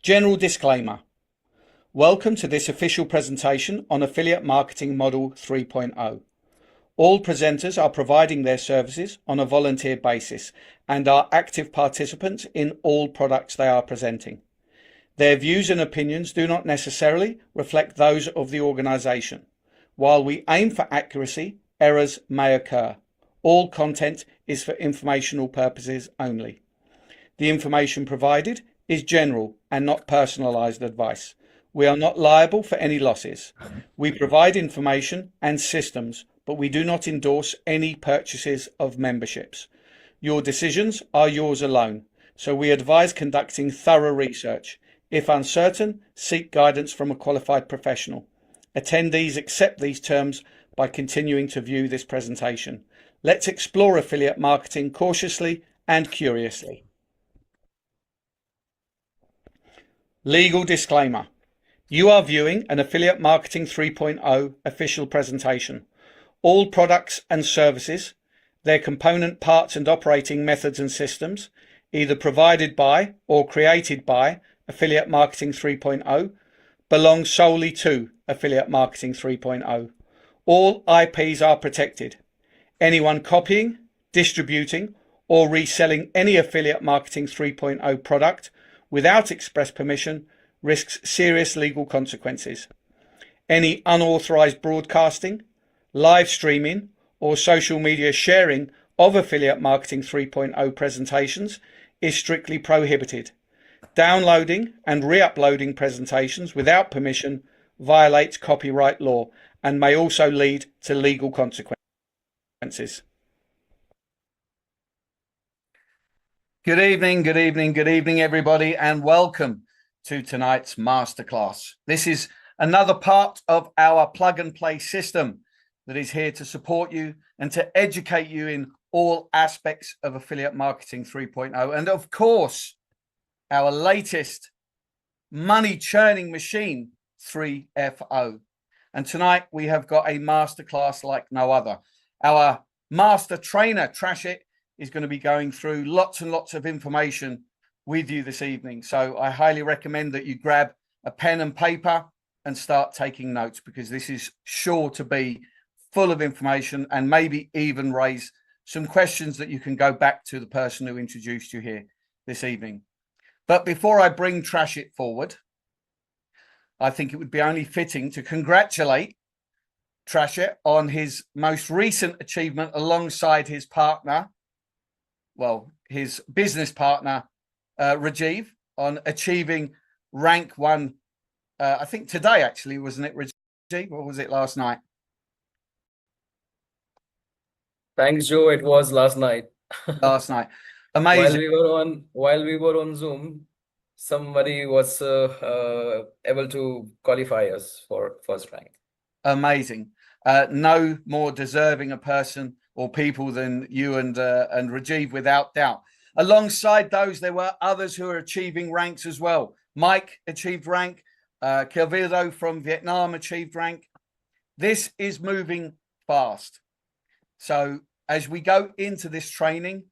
General disclaimer. Welcome to this official presentation on Affiliate Marketing Model 3.0. All presenters are providing their services on a volunteer basis and are active participants in all products they are presenting. Their views and opinions do not necessarily reflect those of the organisation. While we aim for accuracy, errors may occur. All content is for informational purposes only. The information provided is general and not personalised advice. We are not liable for any losses. We provide information and systems, but we do not endorse any purchases of memberships. Your decisions are yours alone, so we advise conducting thorough research. If uncertain, seek guidance from a qualified professional. Attendees accept these terms by continuing to view this presentation. Let's explore affiliate marketing cautiously and curiously. Legal disclaimer. You are viewing an Affiliate Marketing 3.0 official presentation. All products and services, their component parts and operating methods and systems, either provided by or created by Affiliate Marketing 3.0, belong solely to Affiliate Marketing 3.0. All IPs are protected. Anyone copying, distributing, or reselling any Affiliate Marketing 3.0 product without express permission risks serious legal consequences. Any unauthorized broadcasting, live streaming, or social media sharing of Affiliate Marketing 3.0 presentations is strictly prohibited. Downloading and re-uploading presentations without permission violates copyright law and may also lead to legal consequences. Good evening, everybody, and welcome to tonight's masterclass. This is another part of our plug and play system that is here to support you and to educate you in all aspects of Affiliate Marketing 3.0. And of course, our latest money churning machine, 3FO. And tonight we have got a masterclass like no other. Our master trainer, Trashit, is going to be going through lots and lots of information with you this evening. So I highly recommend that you grab a pen and paper and start taking notes, because this is sure to be full of information and maybe even raise some questions that you can go back to the person who introduced you here this evening. But before I bring Trashit forward, I think it would be only fitting to congratulate Trashit on his most recent achievement alongside his partner, his business partner, Rajiv, on achieving rank 1. I think today, actually, wasn't it, Rajiv? Or was it last night? Thanks, Joe. It was last night. Last night. Amazing. While we were on Zoom, somebody was able to qualify us for first rank. Amazing. No more deserving a person or people than you and Rajiv, without doubt. Alongside those, there were others who are achieving ranks as well. Mike achieved rank. Kelvido from Vietnam achieved rank. This is moving fast. So as we go into this training,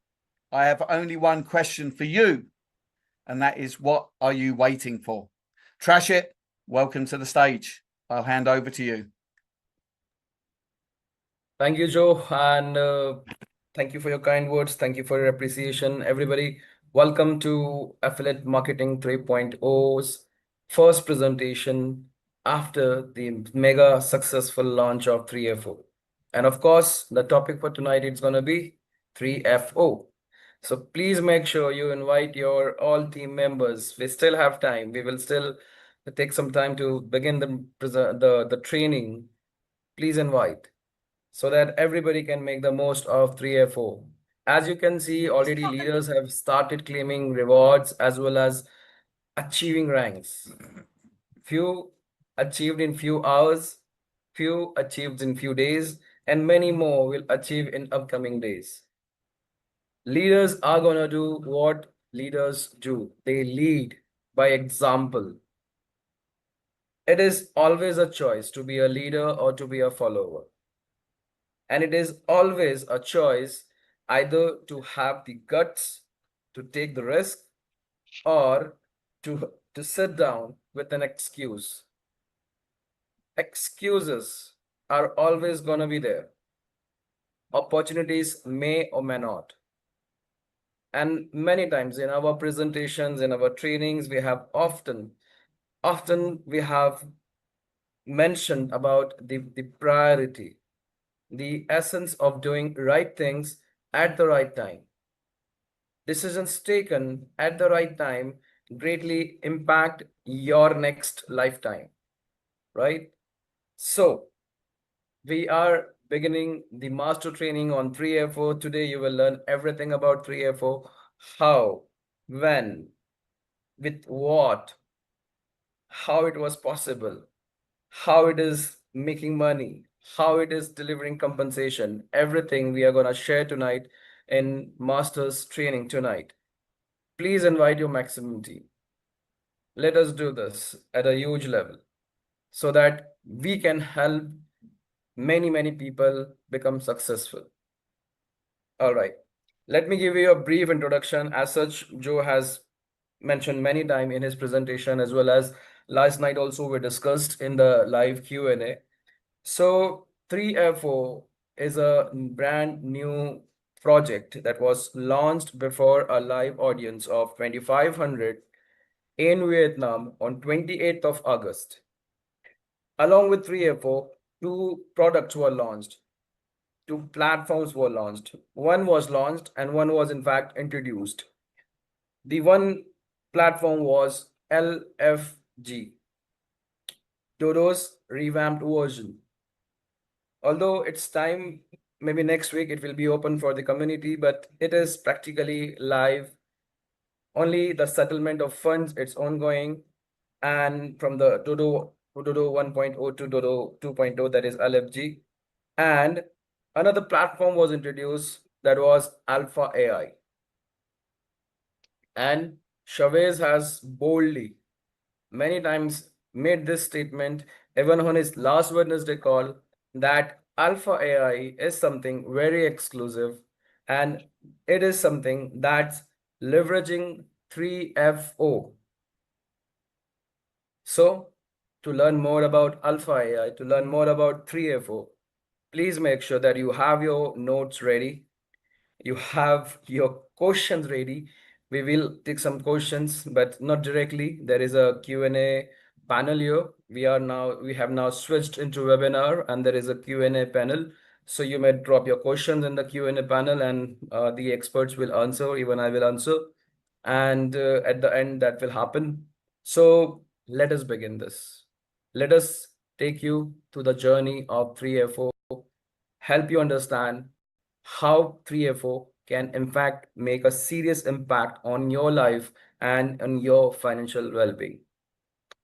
I have only one question for you, and that is, what are you waiting for? Trashit, welcome to the stage. I'll hand over to you. Thank you, Joe, and thank you for your kind words. Thank you for your appreciation, everybody. Welcome to Affiliate Marketing 3.0's first presentation after the mega successful launch of 3FO. And of course, the topic for tonight is going to be 3FO. So please make sure you invite your all team members. We still have time. We will still take some time to begin the training. Please invite, so that everybody can make the most of 3FO. As you can see, already leaders have started claiming rewards as well as achieving ranks. Few achieved in few hours, few achieved in few days, and many more will achieve in upcoming days. Leaders are going to do what leaders do. They lead by example. It is always a choice to be a leader or to be a follower. And it is always a choice either to have the guts to take the risk or to to sit down with an excuse. Excuses are always going to be there. Opportunities may or may not. And many times in our presentations, in our trainings, we have often we have mentioned about the priority, the essence of doing right things at the right time. Decisions taken at the right time greatly impact your next lifetime, right? So we are beginning the master training on 3FO. Today you will learn everything about 3FO, how, when, with what, how it was possible, how it is making money, how it is delivering compensation. Everything we are going to share tonight in master's training tonight. Please invite your maximum team. Let us do this at a huge level so that we can help many people become successful. All right. Let me give you a brief introduction. As such, Joe has mentioned many times in his presentation, as well as last night also we discussed in the live Q&A. So 3FO is a brand new project that was launched before a live audience of 2,500 in Vietnam on 28th of August. Along with 3FO, two products were launched. Two platforms were launched. One was launched and one was in fact introduced. The one platform was LFG, Dodo's revamped version. Although it's time, maybe next week it will be open for the community, but it is practically live. Only the settlement of funds, it's ongoing. And from the Dodo 1.0 to Dodo 2.0, that is LFG. And another platform was introduced, that was Alpha AI. And Chavez has boldly many times made this statement, even on his last Wednesday call, that Alpha AI is something very exclusive and it is something that's leveraging 3FO. So, to learn more about Alpha AI, to learn more about 3FO, please make sure that you have your notes ready, you have your questions ready. We will take some questions, but not directly. There is a Q&A panel here. We have now switched into webinar, and there is a Q&A panel. So you may drop your questions in the Q&A panel, and the experts will answer. Even I will answer, and at the end that will happen. So let us begin this. Let us take you to the journey of 3FO, help you understand how 3FO can in fact make a serious impact on your life and on your financial well-being.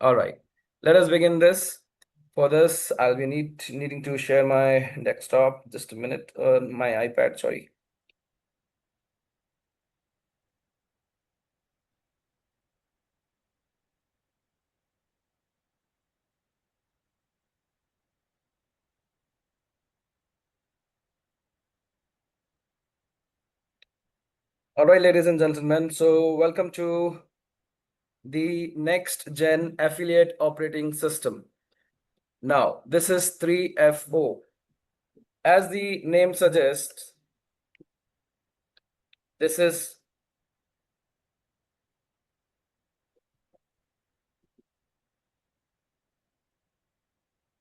All right, let us begin this. For this, I'll be needing to share my desktop. Just a minute, my iPad, sorry. All right, ladies and gentlemen, so welcome to the next gen affiliate operating system. Now, this is 3FO. As the name suggests, this is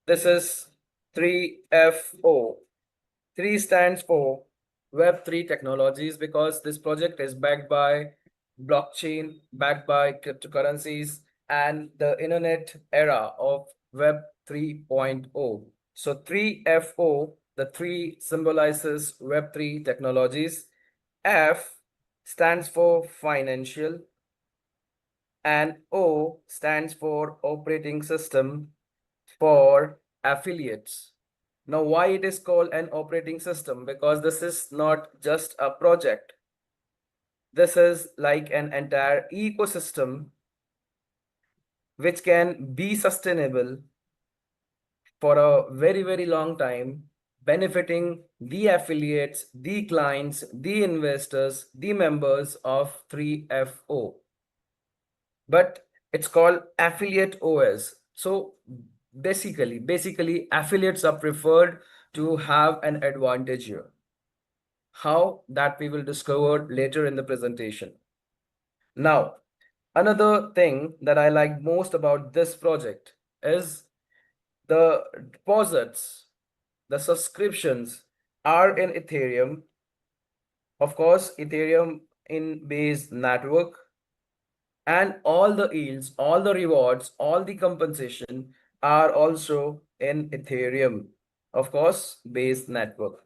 This is 3FO. 3 stands for Web3 technologies because this project is backed by blockchain, backed by cryptocurrencies, and the internet era of Web 3.0. So 3FO, the 3 symbolizes Web3 technologies. F stands for financial, and O stands for operating system for affiliates. Now, why it is called an operating system? Because this is not just a project. This is like an entire ecosystem which can be sustainable for a very long time, benefiting the affiliates, the clients, the investors, the members of 3FO. But It's called affiliate OS. So basically affiliates are preferred to have an advantage here. How? That we will discover later in the presentation. Now, another thing that I like most about this project is the deposits, the subscriptions are in Ethereum. Of course, Ethereum in base network, and all the yields, all the rewards, all the compensation are also in Ethereum, of course, base network.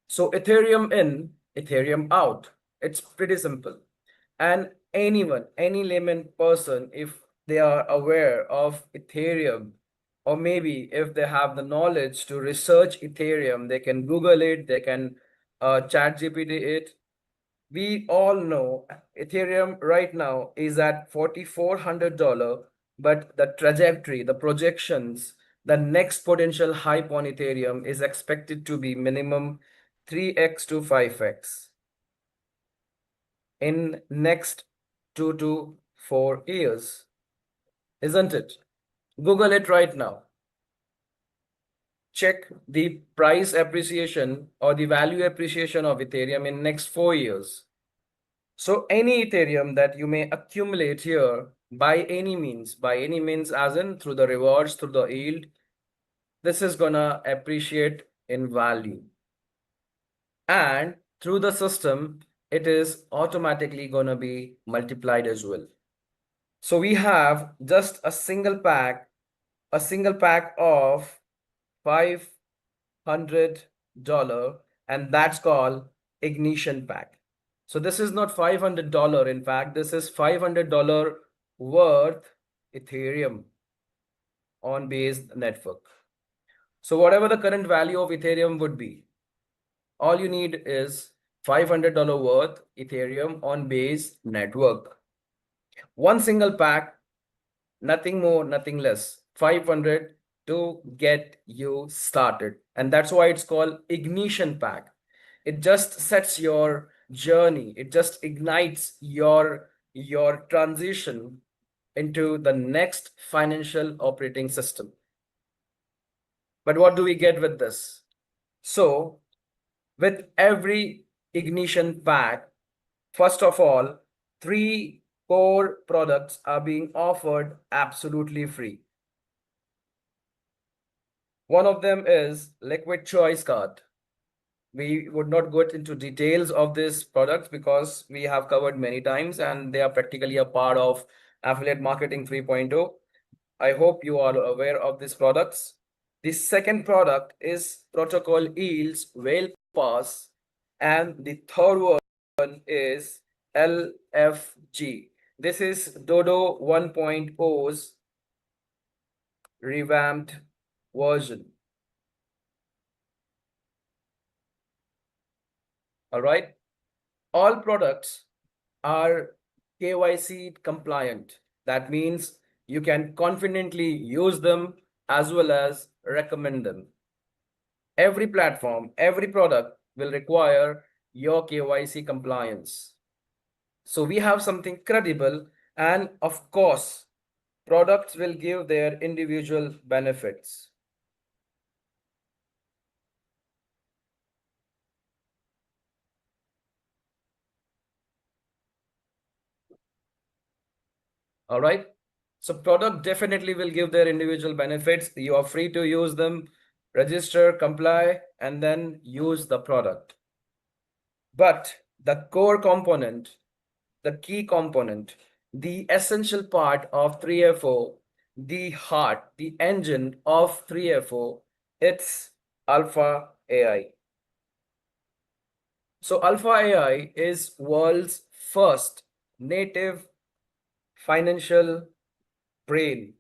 So Ethereum in, Ethereum out. It's pretty simple. And anyone, any layman person, if they are aware of Ethereum, or maybe if they have the knowledge to research Ethereum, they can Google it, they can chat GPT it. We all know Ethereum right now is at $4,400, but the trajectory, the projections, the next potential hype on Ethereum is expected to be minimum 3x to 5x in next 2 to 4 years, isn't it? Google it right now. Check the price appreciation or the value appreciation of Ethereum in next 4 years. So any Ethereum that you may accumulate here by any means as in through the rewards, through the yield, this is gonna appreciate in value. And through the system, it is automatically gonna be multiplied as well. So we have just a single pack of $500, and that's called ignition pack. So this is not $500. In fact, this is $500 worth Ethereum on base network. So whatever the current value of Ethereum would be, all you need is $500 worth Ethereum on base network. One single pack, nothing more, nothing less, 500 to get you started. And that's why it's called ignition pack. It just sets your journey. It just ignites your transition into the next financial operating system. But what do we get with this? So with every ignition pack, first of all, 3 core products are being offered absolutely free. One of them is Liquid Choice Card. We would not go into details of this product because we have covered many times and they are practically a part of Affiliate Marketing 3.0. I hope you are aware of these products. The second product is Protocol Yields Whale Pass, and the third one is LFG. This is Dodo 1.0's revamped version. All right. All products are KYC compliant. That means you can confidently use them as well as recommend them. Every platform, every product will require your KYC compliance. So we have something credible, and of course, products will give their individual benefits. All right. So product definitely will give their individual benefits. You are free to use them, register, comply, and then use the product. But the core component, the key component, the essential part of 3FO, the heart, the engine of 3FO, it's Alpha AI. So Alpha AI is world's first native financial brain.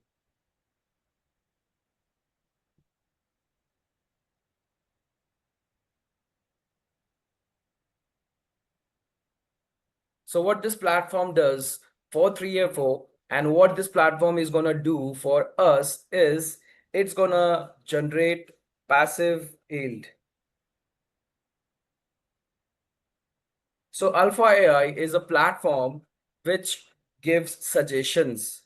So what this platform does for 3FO and what this platform is going to do for us is it's going to generate passive yield. So Alpha AI is a platform which gives suggestions.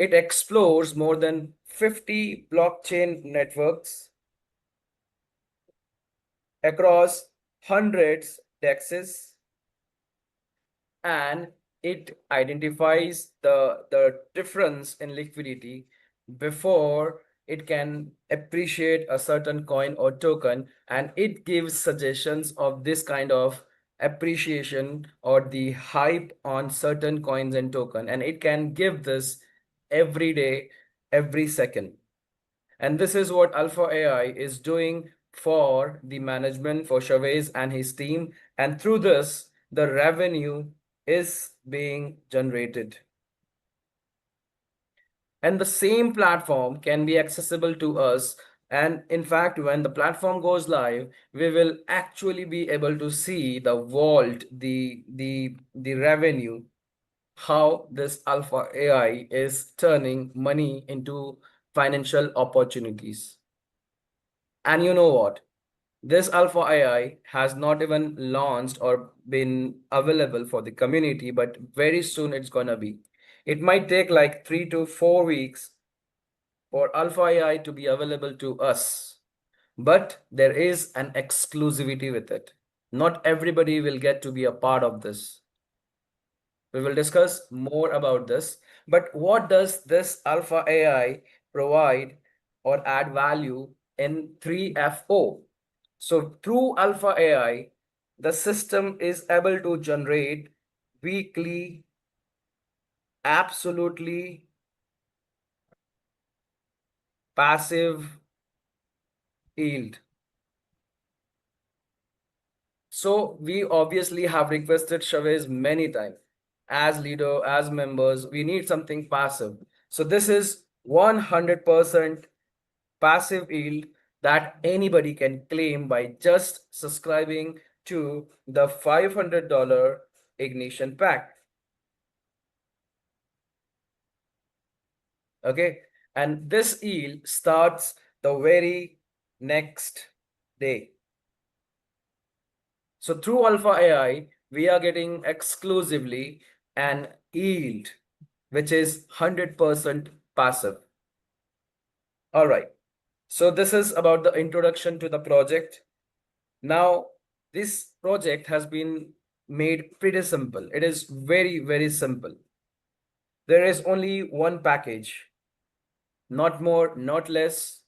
It explores more than 50 blockchain networks across hundreds DEXs, and it identifies the difference in liquidity before it can appreciate a certain coin or token, and it gives suggestions of this kind of appreciation or the hype on certain coins and token, and it can give this every day, every second. And this is what Alpha AI is doing for the management, for Chavez and his team. And through this, the revenue is being generated. And the same platform can be accessible to us. And in fact, when the platform goes live, we will actually be able to see the vault, the revenue, how this Alpha AI is turning money into financial opportunities. And you know what? This Alpha AI has not even launched or been available for the community, but very soon it's gonna be. It might take like 3 to 4 weeks for Alpha AI to be available to us, but there is an exclusivity with it. Not everybody will get to be a part of this. We will discuss more about this. But what does this Alpha AI provide or add value in 3FO? So through Alpha AI, the system is able to generate weekly, absolutely passive yield. So we obviously have requested Chavez many times. As leader, as members, we need something passive. So this is 100% passive yield that anybody can claim by just subscribing to the $500 ignition pack. Okay, and this yield starts the very next day. So through Alpha AI, we are getting exclusively an yield, which is 100% passive. All right. So this is about the introduction to the project. Now, this project has been made pretty simple. It is very, very simple. There is only one package, not more, not less,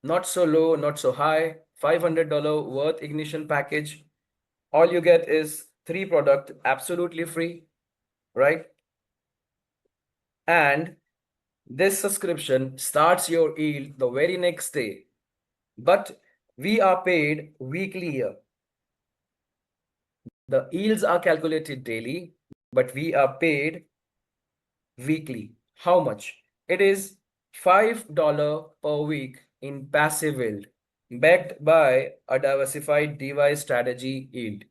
not so low, not so high, $500 worth ignition package. All you get is 3 products absolutely free, right? And this subscription starts your yield the very next day, but we are paid weekly here. The yields are calculated daily, but we are paid weekly. How much? It is $5 per week in passive yield, backed by a diversified device strategy yield.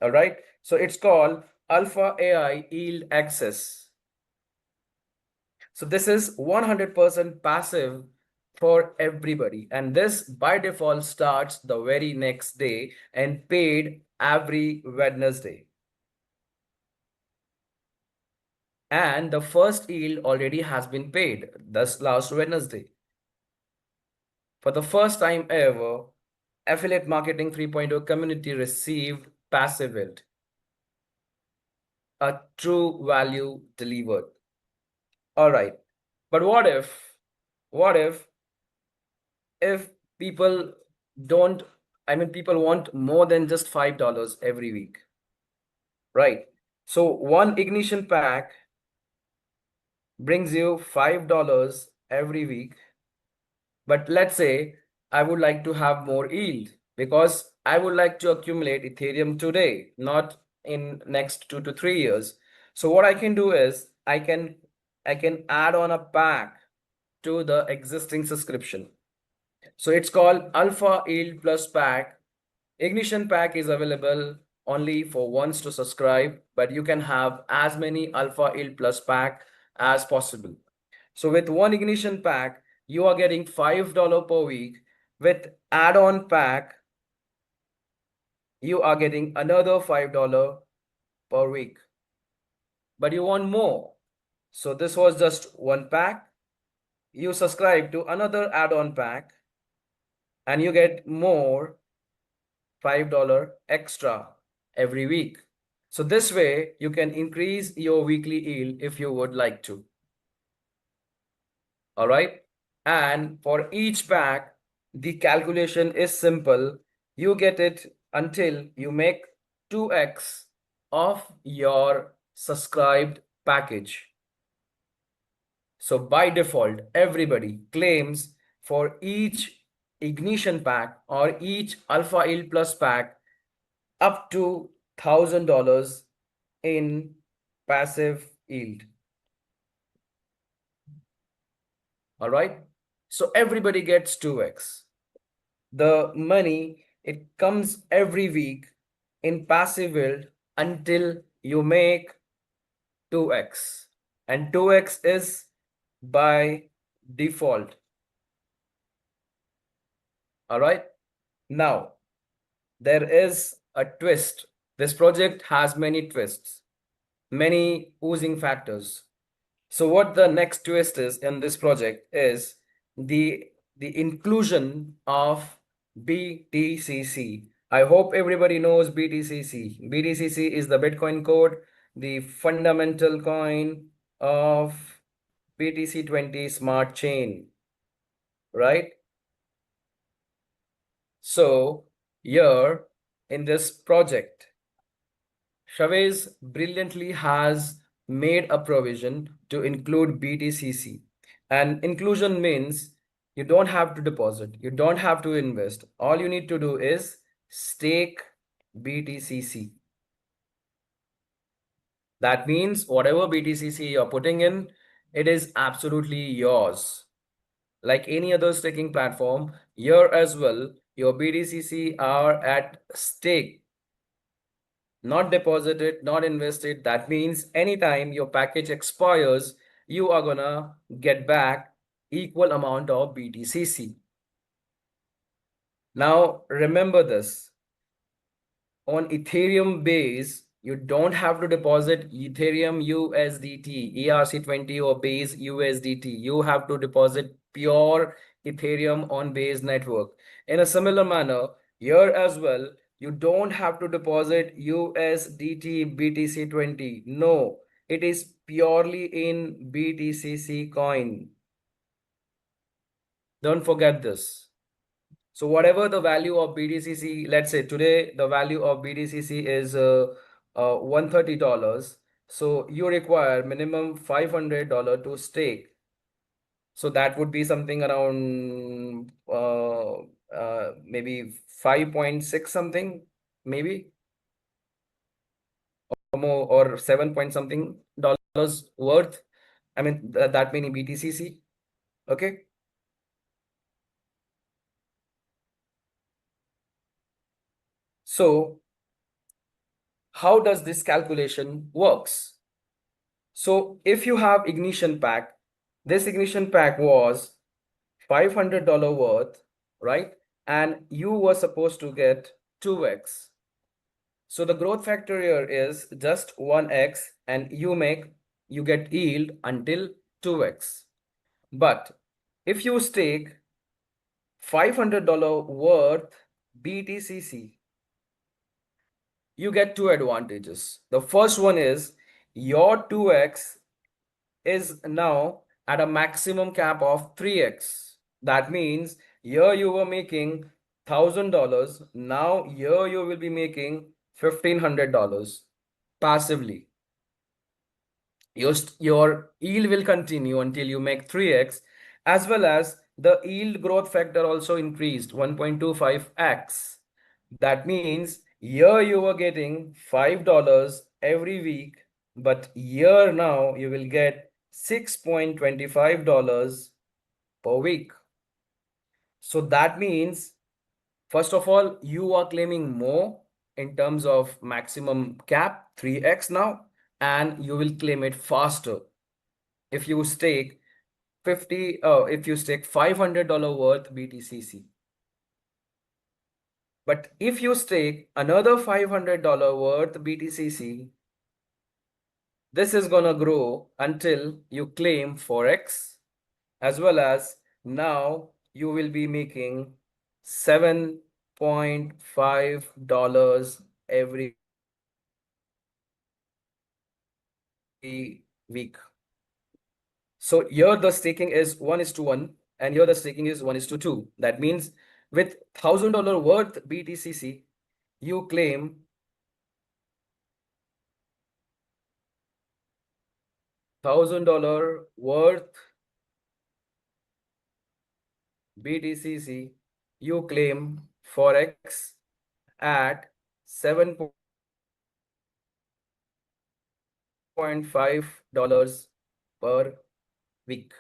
All right. So it's called Alpha AI Yield Access. So this is 100% passive for everybody. And this by default starts the very next day and paid every Wednesday. And the first yield already has been paid, thus last Wednesday. For the first time ever, Affiliate Marketing 3.0 community received passive yield, a true value delivered. All right. But what if people don't, people want more than just $5 every week, right? So one ignition pack brings you $5 every week. But let's say I would like to have more yield because I would like to accumulate Ethereum today, not in next 2 to 3 years. So what I can do is I can add on a pack to the existing subscription. So it's called Alpha Yield Plus Pack. Ignition pack is available only for ones to subscribe, but you can have as many Alpha Yield Plus pack as possible. So with one ignition pack, you are getting $5 per week. With add-on pack, you are getting another $5 per week. But you want more. So this was just one pack. You subscribe to another add-on pack and you get more $5 extra every week. So this way you can increase your weekly yield if you would like to. All right. And for each pack, the calculation is simple. You get it until you make 2x of your subscribed package. So by default, everybody claims for each ignition pack or each Alpha Yield Plus pack up to $1,000 in passive yield. All right. So everybody gets 2x. The money, it comes every week in passive yield until you make 2x. And 2x is by default. All right. Now, there is a twist. This project has many twists, many oozing factors. So what the next twist is in this project is the inclusion of BTCC. I hope everybody knows BTCC. BTCC is the Bitcoin code, the fundamental coin of BTC20 smart chain, right? So here in this project, Chavez brilliantly has made a provision to include BTCC. And inclusion means you don't have to deposit, you don't have to invest. All you need to do is stake BTCC. That means whatever BTCC you're putting in, it is absolutely yours. Like any other staking platform, here as well, your BTCC are at stake, not deposited, not invested. That means anytime your package expires, you are gonna get back equal amount of BTCC. Now, remember this. On Ethereum base, you don't have to deposit Ethereum USDT, ERC20 or base USDT. You have to deposit pure Ethereum on base network. In a similar manner, here as well, you don't have to deposit USDT BTC20. No, it is purely in BTCC coin. Don't forget this. So whatever the value of BTCC, let's say today the value of BTCC is $130. So you require minimum $500 to stake. So that would be something around maybe 5.6 something, maybe or more, or 7 point something dollars worth. I mean that many BTCC. Okay. So how does this calculation works? So if you have ignition pack, this ignition pack was $500 worth, right? And you were supposed to get 2x. So the growth factor here is just 1x and you get yield until 2x. But if you stake $500 worth BTCC, you get two advantages. The first one is your 2x is now at a maximum cap of 3x. That means here you were making $1,000. Now here you will be making $1,500 passively. Your yield will continue until you make 3x, as well as the yield growth factor also increased 1.25x. That means here you were getting $5 every week, but here now you will get $6.25 per week. So that means, first of all, you are claiming more in terms of maximum cap, 3x now, and you will claim it faster if you stake if you stake $500 worth BTCC. But if you stake another $500 worth BTCC, This is gonna grow until you claim Forex, as well as now you will be making $7.5 every week. So here the staking is 1:1, and here the staking is 1:2. That means with $1,000 worth BTCC, you claim $1,000 worth BTCC, you claim Forex at $7.5 per week.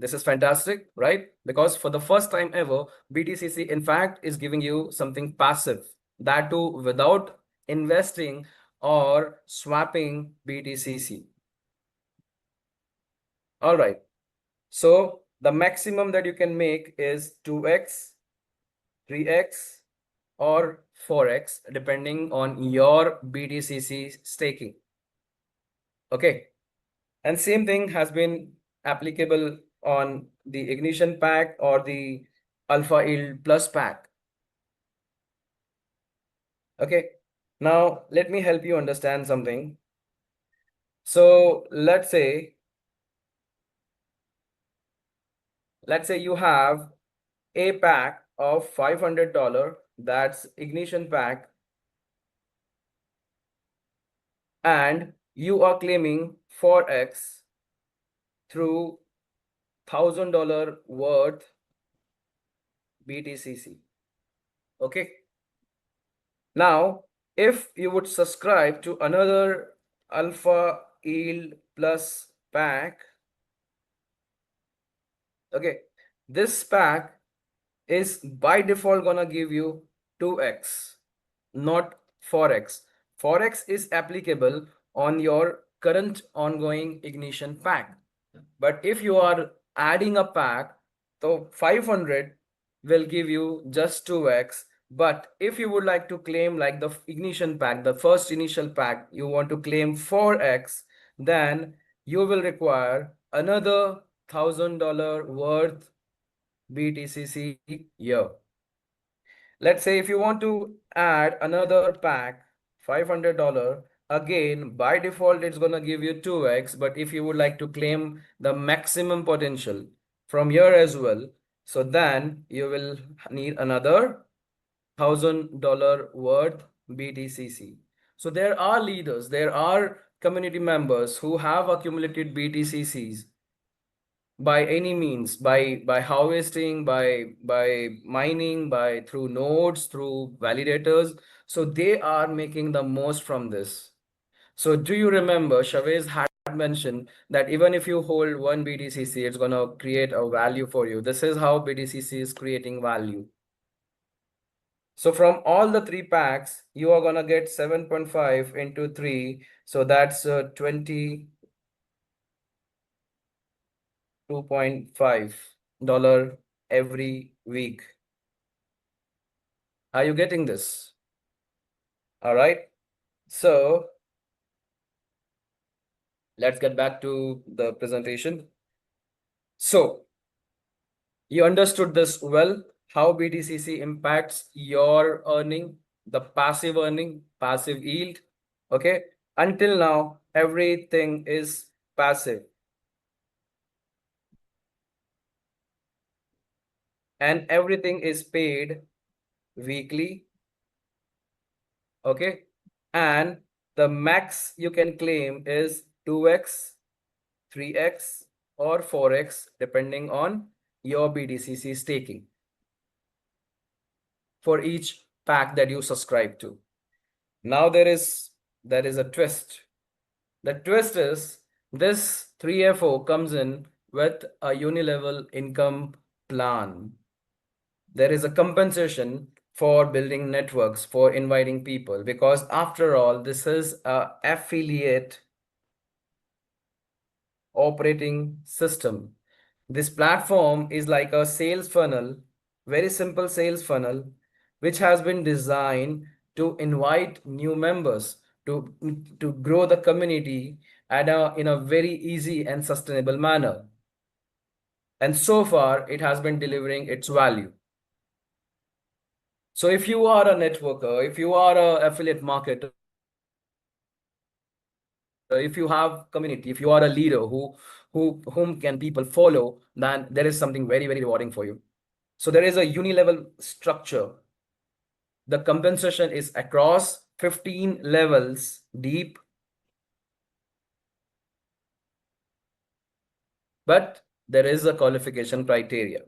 This is fantastic, right? Because for the first time ever, BTCC in fact is giving you something passive, that too without investing or swapping BTCC. All right. So the maximum that you can make is 2x, 3x, or 4x, depending on your BTCC staking. Okay. And same thing has been applicable on the Ignition pack or the Alpha Yield Plus pack. Okay. Now, let me help you understand something. So let's say you have a pack of $500, that's Ignition pack, and you are claiming 4x through $1,000 worth BTCC. Okay. Now, if you would subscribe to another Alpha Yield Plus pack, okay, this pack is by default gonna give you 2x, not 4x. 4x is applicable on your current ongoing Ignition pack. But if you are adding a pack, so 500 will give you just 2x. But if you would like to claim like the Ignition pack, the first initial pack, you want to claim 4x, then you will require another $1,000 worth BTCC year. Let's say if you want to add another pack, $500, again, by default, it's going to give you 2x. But if you would like to claim the maximum potential from here as well, so then you will need another $1,000 worth BTCC. So there are leaders, there are community members who have accumulated BTCCs by any means, by harvesting, by mining, by through nodes, through validators. So they are making the most from this. So do you remember Chavez had mentioned that even if you hold one BTCC, it's going to create a value for you. This is how BTCC is creating value. So from all the three packs, you are going to get 7.5 into 3. So that's 22.5 every week. Are you getting this? All right. So let's get back to the presentation. So you understood this well, how BTCC impacts your earning, the passive earning, passive yield. Okay. Until now, everything is passive. And everything is paid weekly. Okay. And the max you can claim is 2x, 3x, or 4x, depending on your BTCC staking for each pack that you subscribe to. Now there is a twist. The twist is this 3FO comes in with a unilevel income plan. There is a compensation for building networks, for inviting people, because after all, this is a affiliate operating system. This platform is like a sales funnel, very simple sales funnel, which has been designed to invite new members, to grow the community, and in a very easy and sustainable manner. And so far, it has been delivering its value. So if you are a networker, if you are an affiliate marketer, if you have community, if you are a leader whom can people follow, then there is something very, very rewarding for you. So there is a uni-level structure. The compensation is across 15 levels deep, but there is a qualification criteria.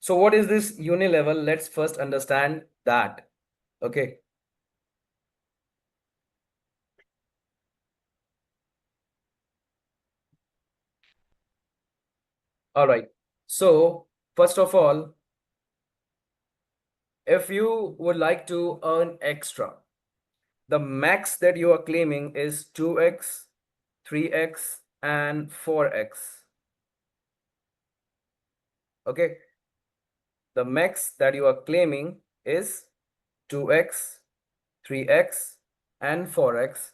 So what is this uni-level? Let's first understand that. Okay. All right. So first of all, if you would like to earn extra, the max that you are claiming is 2x, 3x, and 4x. Okay. The max that you are claiming is 2x, 3x, and 4x.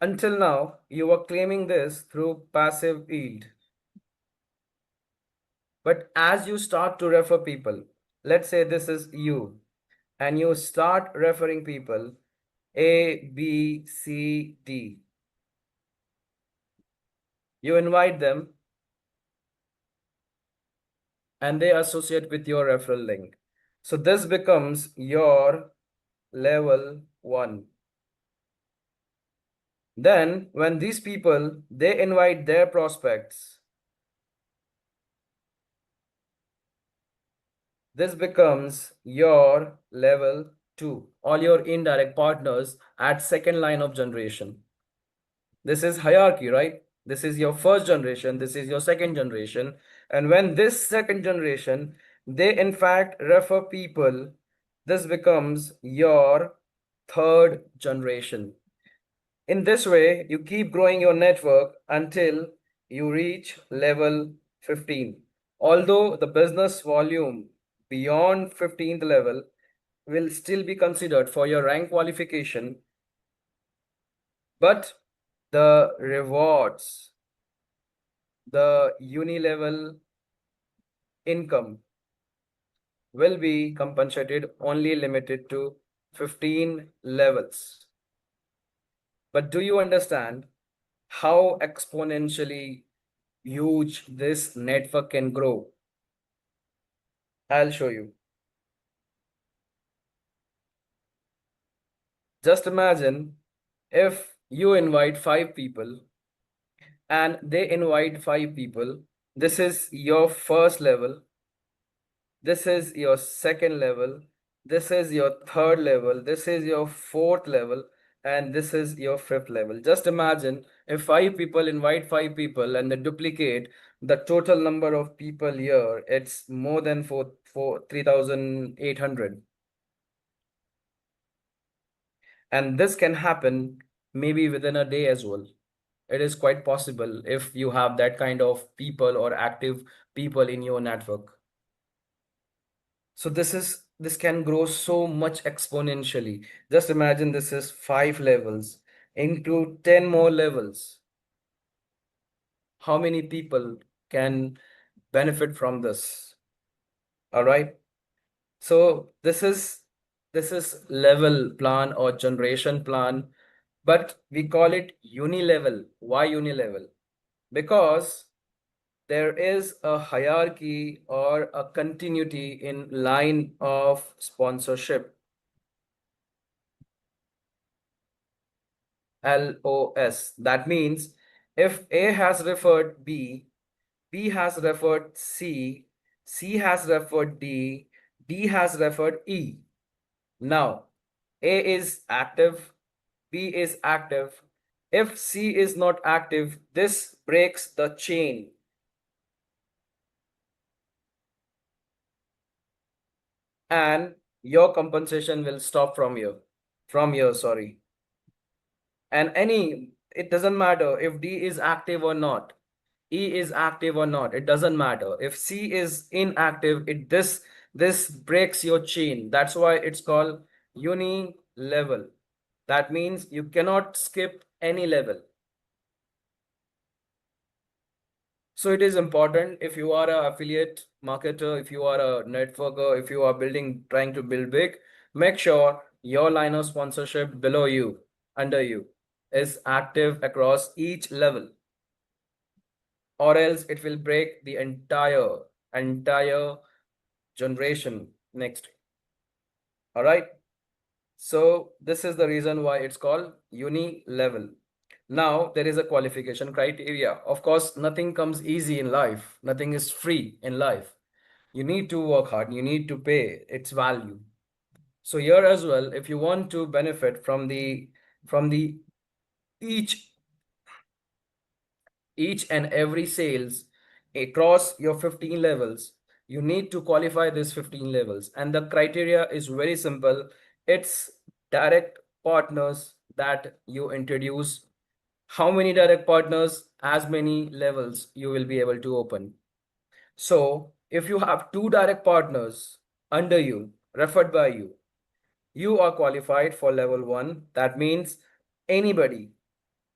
Until now, you were claiming this through passive yield. But as you start to refer people, let's say this is you, and you start referring people A, B, C, D. You invite them and they associate with your referral link. So this becomes your level 1. Then when these people, they invite their prospects, this becomes your level 2. All your indirect partners at second line of generation. This is hierarchy, right? This is your first generation. This is your second generation. And when this second generation, they in fact refer people, this becomes your third generation. In this way, you keep growing your network until you reach level 15. Although the business volume beyond 15th level will still be considered for your rank qualification, but the rewards, the uni-level income will be compensated only limited to 15 levels. But do you understand how exponentially huge this network can grow? I'll show you. Just imagine if you invite 5 people and they invite 5 people. This is your first level. This is your second level. This is your third level. This is your fourth level. And this is your fifth level. Just imagine if 5 people invite 5 people and they duplicate the total number of people here, it's more than 3,800. And this can happen maybe within a day as well. It is quite possible if you have that kind of people or active people in your network. So this can grow so much exponentially. Just imagine this is 5 levels, include 10 more levels. How many people can benefit from this? All right. So this is level plan or generation plan, but we call it uni-level. Why uni-level? Because there is a hierarchy or a continuity in line of sponsorship. LOS. That means if A has referred B, B has referred C, C has referred D, D has referred E. Now, A is active, B is active. If C is not active, this breaks the chain. And your compensation will stop from here. Sorry. And it doesn't matter if D is active or not. E is active or not, it doesn't matter. If C is inactive, this breaks your chain. That's why it's called uni level. That means you cannot skip any level. So it is important, if you are an affiliate marketer, if you are a networker, if you are trying to build big, make sure your line of sponsorship below you, under you, is active across each level, or else it will break the entire generation next. All right. So this is the reason why it's called uni level. Now there is a qualification criteria. Of course, nothing comes easy in life. Nothing is free in life. You need to work hard. You need to pay its value. So here as well, if you want to benefit from the each each and every sales across your 15 levels, you need to qualify these 15 levels, and the criteria is very simple. It's direct partners that you introduce. How many direct partners, as many levels you will be able to open. So if you have 2 direct partners under you, referred by you, you are qualified for level 1. That means anybody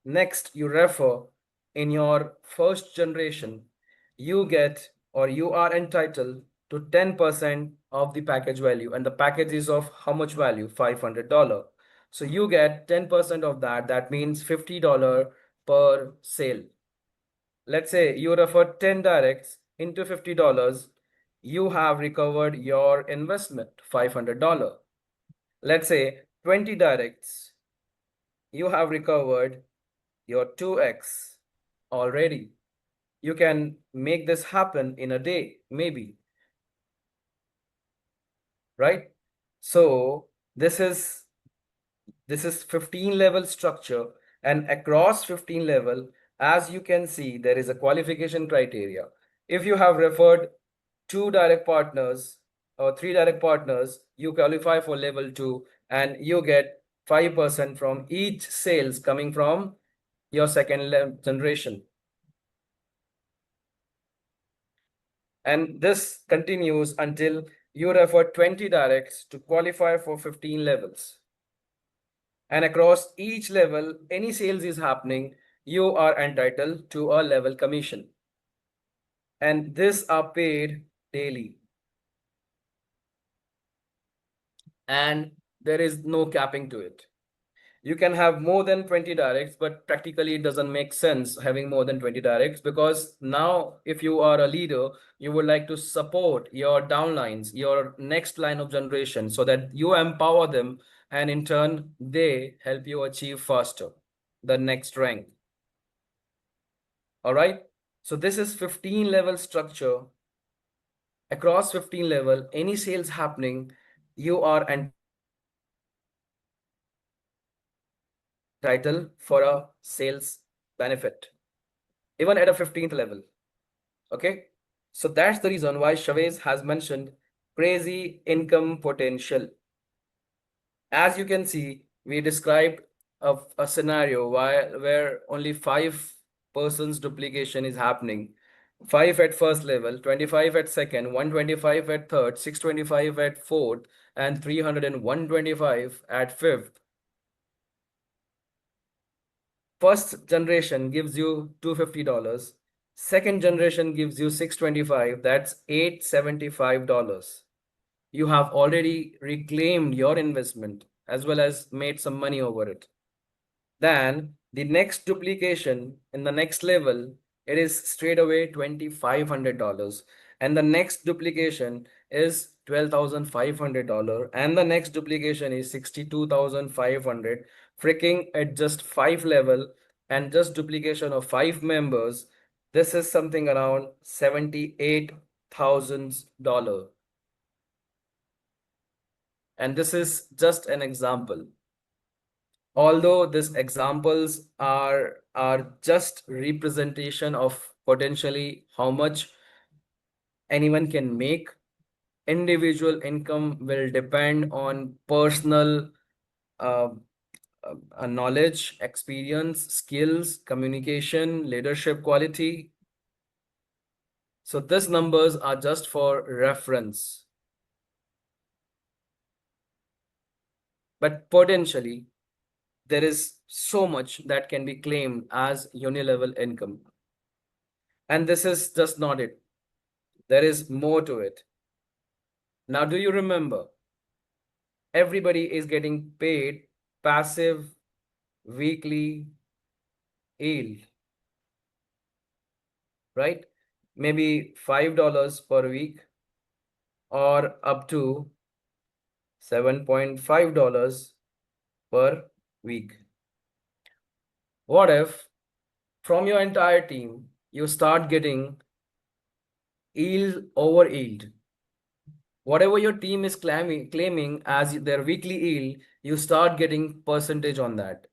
next you refer in your first generation, you get, or you are entitled to 10% of the package value, and the package is of how much value? $500. So you get 10% of that. That means $50 per sale. Let's say you refer 10 directs into $50, you have recovered your investment, $500. Let's say 20 directs, you have recovered your 2x already. You can make this happen in a day, maybe, right? So this is 15 level structure, and across 15 level, as you can see, there is a qualification criteria. If you have referred 2 direct partners or 3 direct partners, you qualify for level 2, and you get 5% from each sales coming from your second generation. And this continues until you refer 20 directs to qualify for 15 levels. And across each level, any sales is happening, you are entitled to a level commission. And these are paid daily. And there is no capping to it. You can have more than 20 directs, but practically it doesn't make sense having more than 20 directs, because now if you are a leader, you would like to support your downlines, your next line of generation, so that you empower them, and in turn they help you achieve faster the next rank. All right. So this is 15 level structure. Across 15 level, any sales happening, you are entitled for a sales benefit, even at a 15th level. Okay. So that's the reason why Chavez has mentioned crazy income potential. As you can see, we described a scenario where only 5 persons duplication is happening. 5 at first level, 25 at second, 125 at third, 625 at fourth, and 300 and 125 at fifth. First generation gives you $250. Second generation gives you 625. That's $875. You have already reclaimed your investment as well as made some money over it. Then the next duplication in the next level, it is straight away $2,500. And the next duplication is $12,500. And the next duplication is $62,500. Freaking at just 5 level and just duplication of 5 members, this is something around $78,000. And this is just an example. Although these examples are just representation of potentially how much anyone can make, individual income will depend on personal uh, knowledge, experience, skills, communication, leadership quality. So these numbers are just for reference. But potentially, there is so much that can be claimed as uni-level income. And this is just not it. There is more to it. Now, do you remember? Everybody is getting paid passive weekly yield, right? Maybe $5 per week or up to $7.5 per week. What if from your entire team, you start getting yield over yield? Whatever your team is claiming as their weekly yield, you start getting percentage on that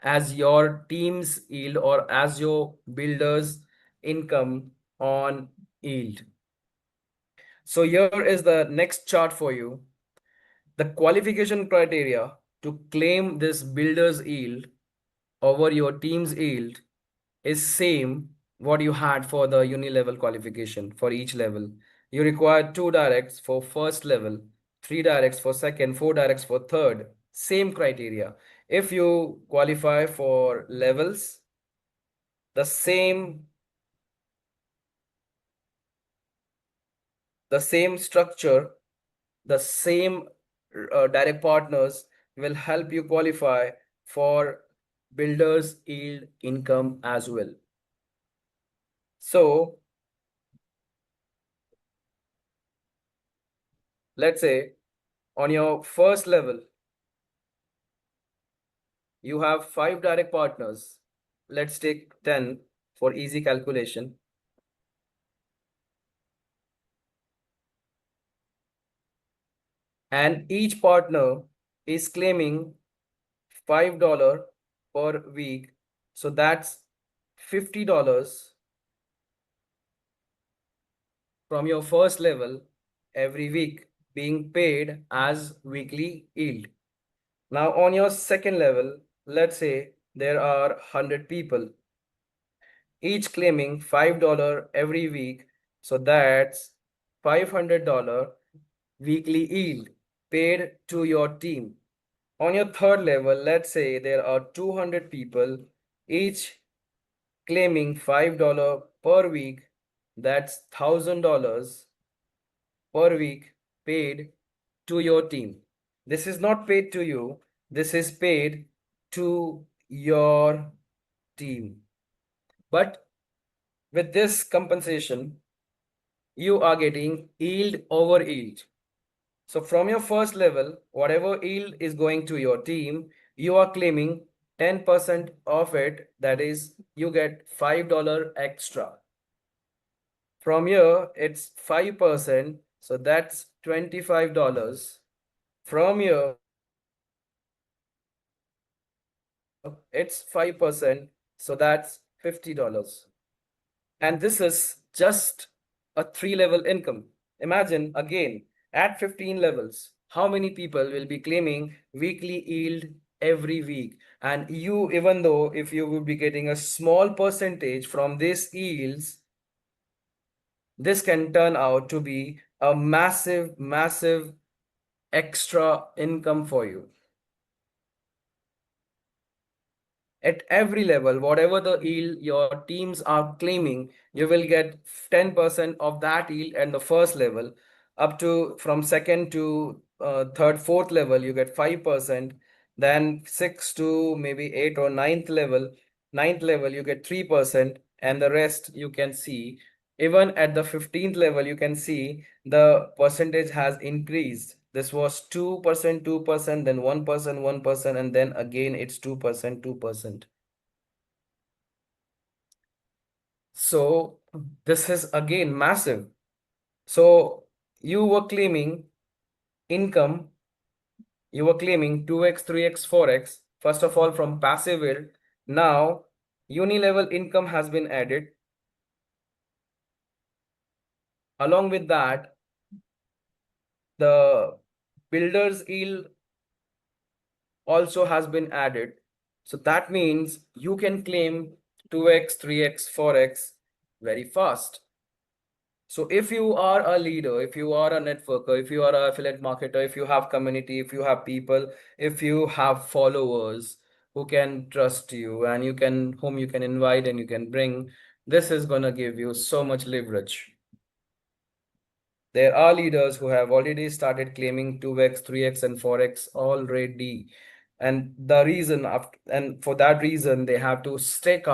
as your team's yield or as your builder's income on yield. So here is the next chart for you. The qualification criteria to claim this builder's yield over your team's yield is same what you had for the uni-level qualification for each level. You require 2 directs for first level, 3 directs for second, 4 directs for third. Same criteria. If you qualify for levels, the same structure, the same direct partners will help you qualify for builders yield income as well. So let's say on your first level, you have 5 direct partners. Let's take 10 for easy calculation. And each partner is claiming $5 per week. So that's $50 from your first level every week being paid as weekly yield. Now on your second level, let's say there are 100 people, each claiming $5 every week. So that's $500 weekly yield paid to your team. On your third level, let's say there are 200 people, each claiming $5 per week. That's $1,000 per week paid to your team. This is not paid to you. This is paid to your team. But with this compensation, you are getting yield over yield. So from your first level, whatever yield is going to your team, you are claiming 10% of it. That is, you get $5 extra. From here, it's 5%. So that's $25. From here, it's 5%. So that's $50. And this is just a 3-level income. Imagine again, at 15 levels, how many people will be claiming weekly yield every week? And you, even though if you would be getting a small percentage from these yields, this can turn out to be a massive, massive extra income for you. At every level, whatever the yield your teams are claiming, you will get 10% of that yield at the first level. Up to from second to third, fourth level, you get 5%. Then 6 to maybe 8 or ninth level, you get 3%. And the rest you can see, even at the 15th level, you can see the percentage has increased. This was 2%, 2%, then 1%, 1%, and then again it's 2%, 2%. So this is again massive. So you were claiming income, you were claiming 2x, 3x, 4x, first of all from passive yield. Now uni-level income has been added. Along with that, the builder's yield also has been added. So that means you can claim 2x, 3x, 4x very fast. So if you are a leader, if you are a networker, if you are an affiliate marketer, if you have community, if you have people, if you have followers who can trust you and whom you can invite and you can bring This is going to give you so much leverage. There are leaders who have already started claiming 2x, 3x, and 4x already. And the reason, and for that reason, they have to stake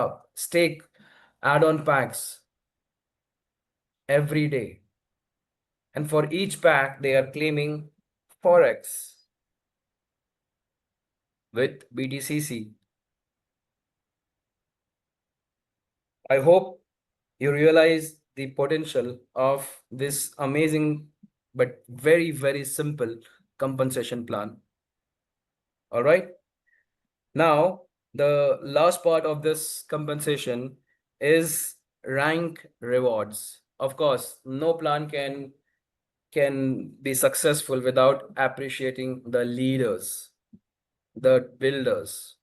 add-on packs every day. And for each pack, they are claiming 4x with BTCC. I hope you realize the potential of this amazing but very, very simple compensation plan. All right. Now, the last part of this compensation is rank rewards. Of course, no plan can be successful without appreciating the leaders, the builders.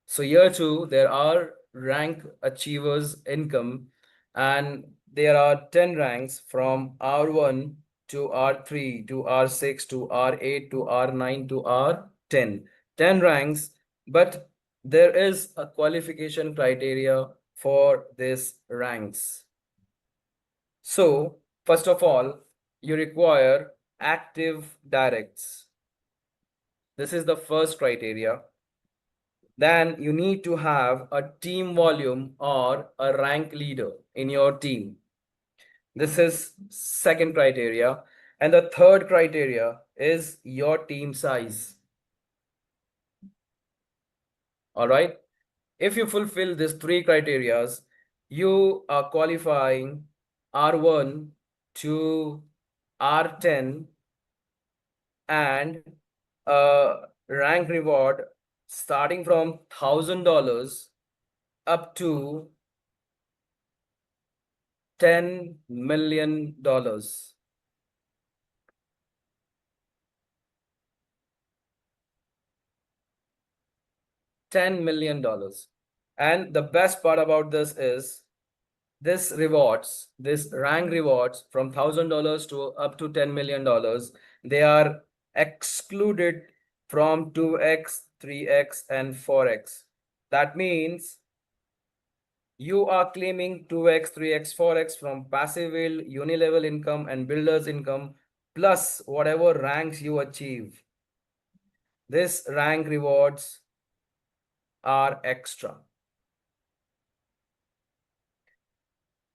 So here too, there are rank achievers income, and there are 10 ranks from R1 to R3 to R6 to R8 to R9 to R10. 10 ranks, but there is a qualification criteria for these ranks. So, first of all, you require active directs. This is the first criteria. Then you need to have a team volume or a rank leader in your team. This is second criteria. And the third criteria is your team size. All right. If you fulfill these three criterias, you are qualifying R1 to R10 and rank reward starting from $1,000 up to $10 million. $10 million. And the best part about this is this rank rewards from $1,000 to up to $10 million, they are excluded from 2x, 3x, and 4x. That means you are claiming 2x, 3x, 4x from passive will, unilevel income, and builder's income, plus whatever ranks you achieve. This rank rewards are extra.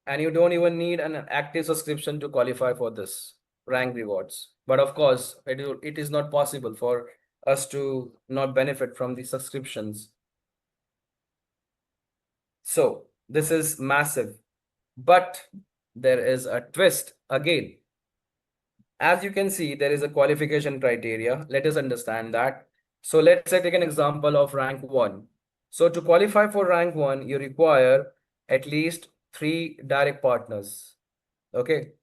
And you don't even need an active subscription to qualify for this rank rewards. But of course, it is not possible for us to not benefit from the subscriptions. So this is massive, but there is a twist again. As you can see, there is a qualification criteria. Let us understand that. So let's say take an example of rank 1. So to qualify for rank 1, you require at least 3 direct partners. Okay.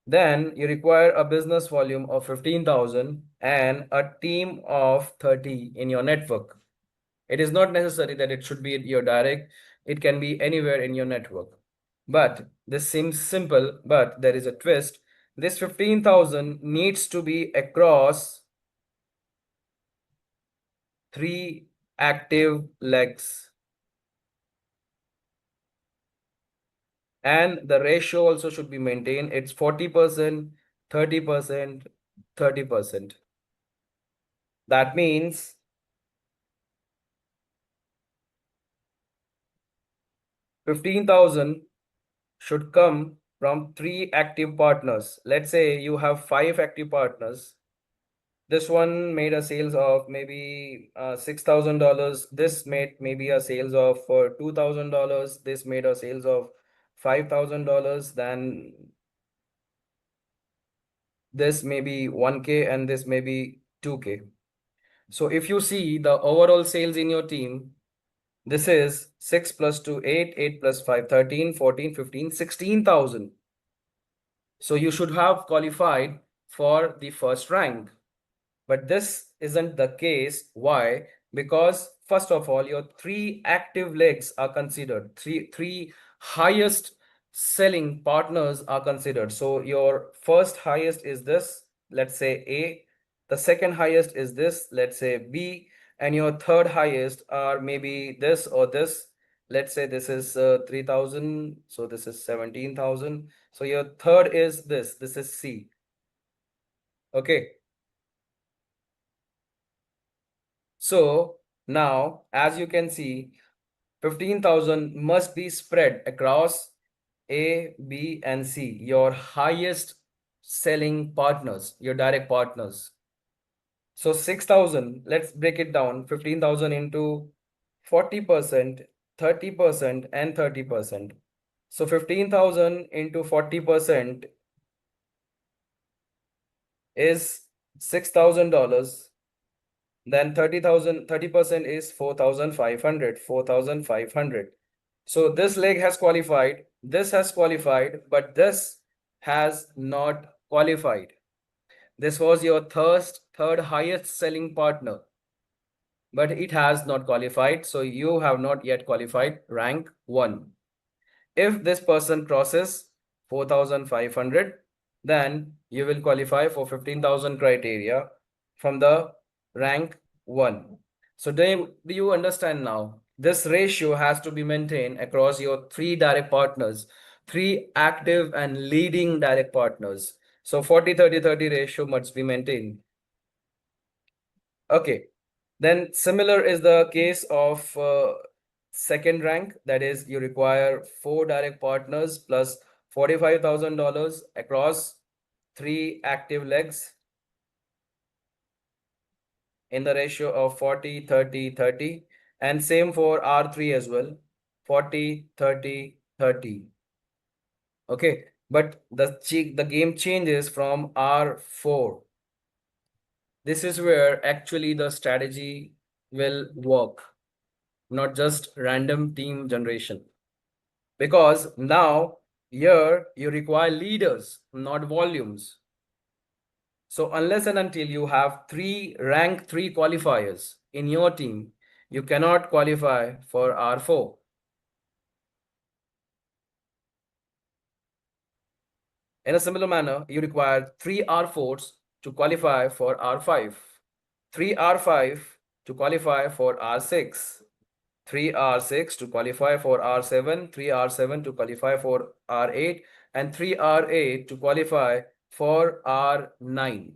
Then you require a business volume of 15,000 and a team of 30 in your network. It is not necessary that it should be your direct. It can be anywhere in your network. But this seems simple, but there is a twist. This 15,000 needs to be across 3 active legs. And the ratio also should be maintained. It's 40%, 30%, 30%. That means 15,000 should come from 3 active partners. Let's say you have 5 active partners. This one made a sales of maybe $6,000. This made maybe a sales of $2,000. This made a sales of $5,000. Then this may be 1K and this may be 2K. So if you see the overall sales in your team, this is 6 plus 2, 8, 8 plus 5, 13, 14, 15, 16,000. So you should have qualified for the first rank. But this isn't the case. Why? Because first of all, your 3 active legs are considered. Three highest selling partners are considered. So your first highest is this, let's say A. The second highest is this, let's say B. And your third highest are maybe this or this. Let's say this is 3,000. So this is 17,000. So your third is this. This is C. Okay. So now, as you can see, 15,000 must be spread across A, B, and C, your highest selling partners, your direct partners. So 6,000, let's break it down. 15,000 into 40%, 30%, and 30%. So 15,000 into 40% is $6,000. Then 30% is 4,500, 4,500. So this leg has qualified, this has qualified, but this has not qualified. This was your third highest selling partner, but it has not qualified. So you have not yet qualified rank 1. If this person crosses 4,500, then you will qualify for 15,000 criteria from the rank 1. So do you understand now? This ratio has to be maintained across your 3 direct partners, 3 active and leading direct partners. So 40-30-30 ratio must be maintained. Okay. Then similar is the case of second rank. That is, you require 4 direct partners plus $45,000 across 3 active legs in the ratio of 40-30-30. And same for R3 as well, 40-30-30. Okay, but the game changes from R4. This is where actually the strategy will work, not just random team generation. Because now here you require leaders, not volumes. So unless and until you have rank 3 qualifiers in your team, you cannot qualify for R4. In a similar manner, you require 3 R4s to qualify for R5, 3 R5 to qualify for R6, 3R6 to qualify for R7, 3R7 to qualify for R8, and 3R8 to qualify for R9.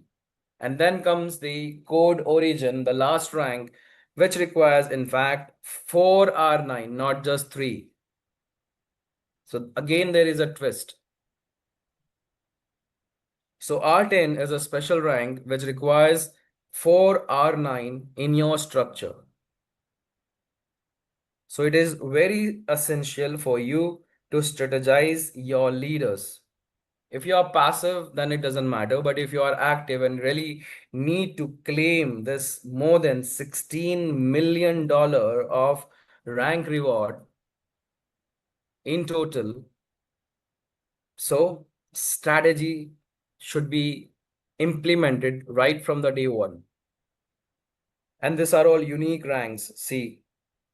And then comes the code origin, the last rank, which requires, in fact, 4R9, not just 3. So again, there is a twist. So R10 is a special rank which requires 4R9 in your structure. So it is very essential for you to strategize your leaders. If you are passive, then it doesn't matter. But if you are active and really need to claim this more than $16 million of rank reward in total, so strategy should be implemented right from the day 1. And these are all unique ranks. See,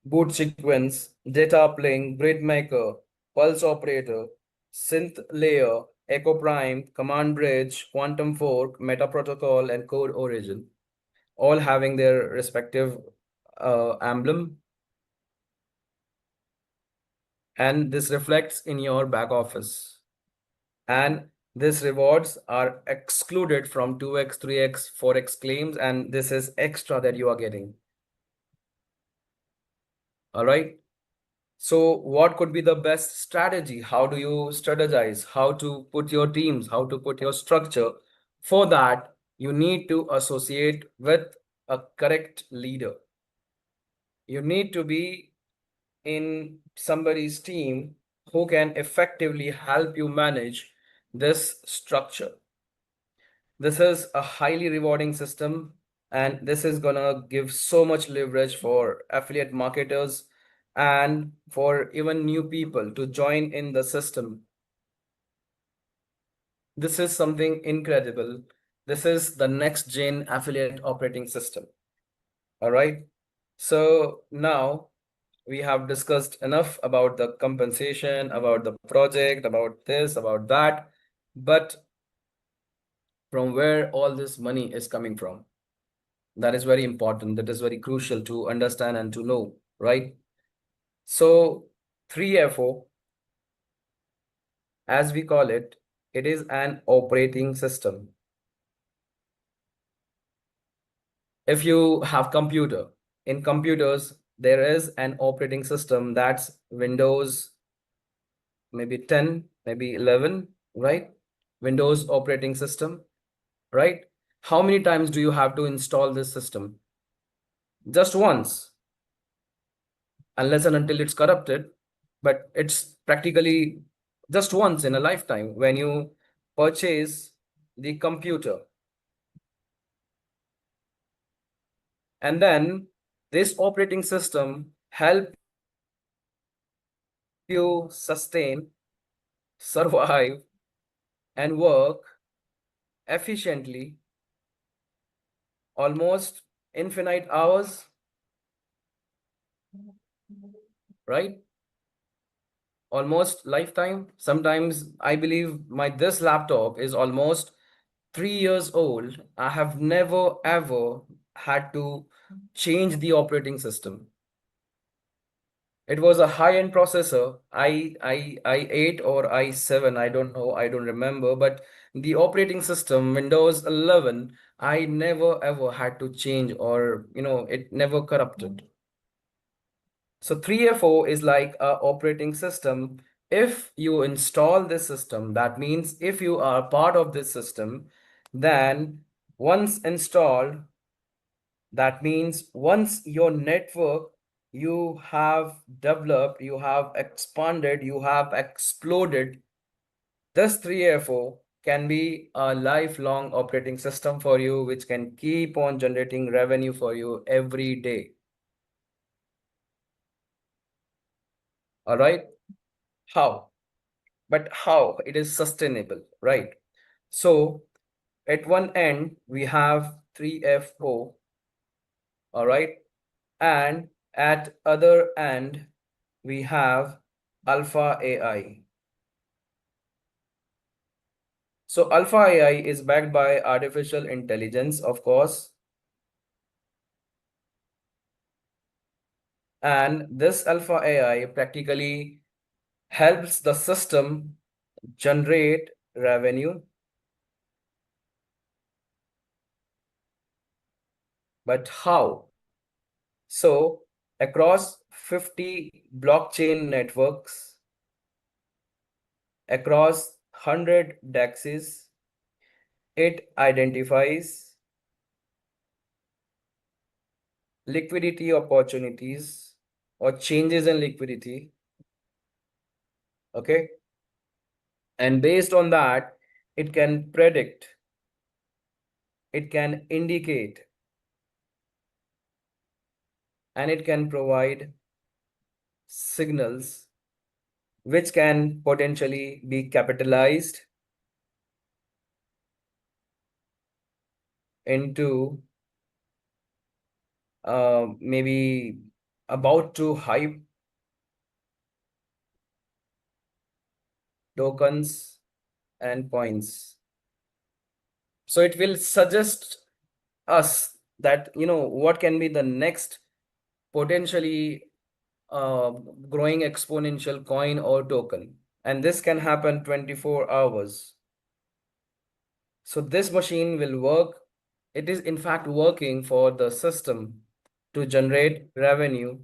boot sequence, data uplink, grid maker, pulse operator, synth layer, echo prime, command bridge, quantum fork, meta protocol, and code origin, all having their respective emblem. And this reflects in your back office. And these rewards are excluded from 2x, 3x, 4x claims, and this is extra that you are getting. All right. So what could be the best strategy? How do you strategize? How to put your teams, how to put your structure? For that, you need to associate with a correct leader. You need to be in somebody's team who can effectively help you manage this structure. This is a highly rewarding system, and this is gonna give so much leverage for affiliate marketers and for even new people to join in the system. This is something incredible. This is the next gen affiliate operating system. All right. So now we have discussed enough about the compensation, about the project, about this, about that. But from where all this money is coming from? That is very important. That is very crucial to understand and to know, right? So 3FO, as we call it is an operating system. If you have computer, in computers, there is an operating system that's Windows, maybe 10, maybe 11, right? Windows operating system, right? How many times do you have to install this system? Just once, unless and until it's corrupted, but it's practically just once in a lifetime when you purchase the computer. And then this operating system help you sustain, survive, and work efficiently almost infinite hours, right? Almost lifetime. Sometimes I believe this laptop is almost 3 years old. I have never ever had to change the operating system. It was a high-end processor, i8 or i7, I don't know, I don't remember, but the operating system, Windows 11, I never ever had to change, or it never corrupted. So 3FO is like a operating system. If you install this system, that means if you are part of this system, then once installed, that means once your network you have developed, you have expanded, you have exploded, this 3FO can be a lifelong operating system for you, which can keep on generating revenue for you every day. All right. How? But how it is sustainable, right? So at one end, we have 3FO, all right? And at other end, we have Alpha AI. So Alpha AI is backed by artificial intelligence, of course. And this Alpha AI practically helps the system generate revenue. But how? So across 50 blockchain networks, across 100 DEXs, it identifies liquidity opportunities or changes in liquidity. Okay. And based on that, it can predict, it can indicate, and it can provide signals which can potentially be capitalized into maybe about to hype tokens and points. So it will suggest us that what can be the next potentially uh, growing exponential coin or token, and this can happen 24 hours. So this machine will work. It is in fact working for the system to generate revenue.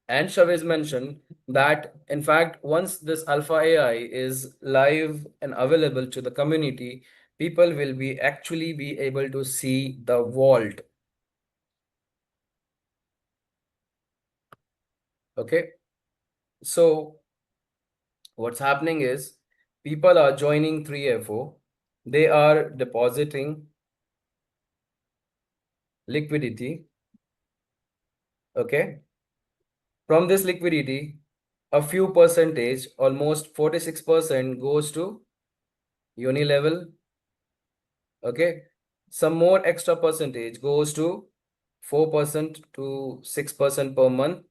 And Chavez mentioned that, in fact, once this Alpha AI is live and available to the community, people will be actually be able to see the vault. Okay. So what's happening is people are joining 3FO. They are depositing liquidity. Okay. From this liquidity, a few percentage, almost 46% goes to uni level. Okay. Some more extra percentage goes to 4% to 6% per month,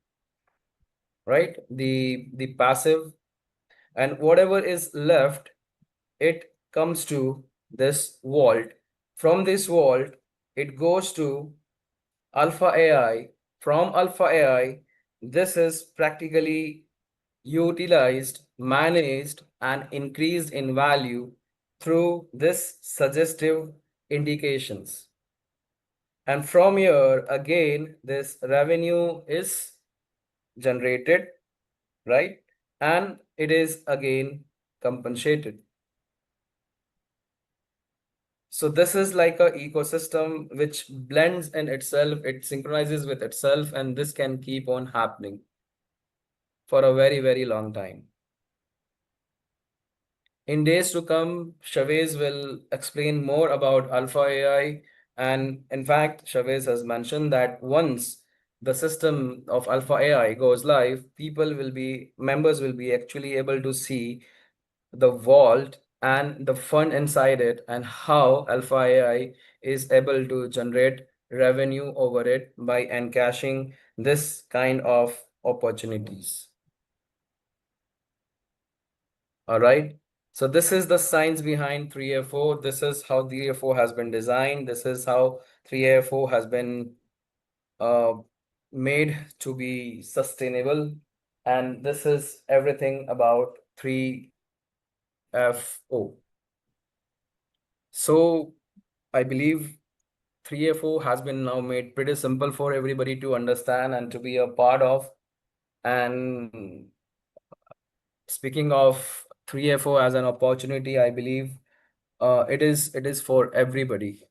right? The passive, and whatever is left, it comes to this vault. From this vault, it goes to Alpha AI, from Alpha AI, this is practically utilized, managed, and increased in value through this suggestive indications. And from here, again, this revenue is generated, right? And it is again compensated. So this is like a ecosystem which blends in itself, it synchronizes with itself, and this can keep on happening for a very, very long time. In days to come, Chavez will explain more about Alpha AI. And in fact, Chavez has mentioned that once the system of Alpha AI goes live, members will be actually able to see the vault and the fund inside it and how Alpha AI is able to generate revenue over it by encashing this kind of opportunities. All right. So this is the science behind 3FO. This is how 3FO has been designed. This is how 3FO has been uh, made to be sustainable. And this is everything about 3FO. So I believe 3FO has been now made pretty simple for everybody to understand and to be a part of. And speaking of 3FO as an opportunity, I believe it is for everybody.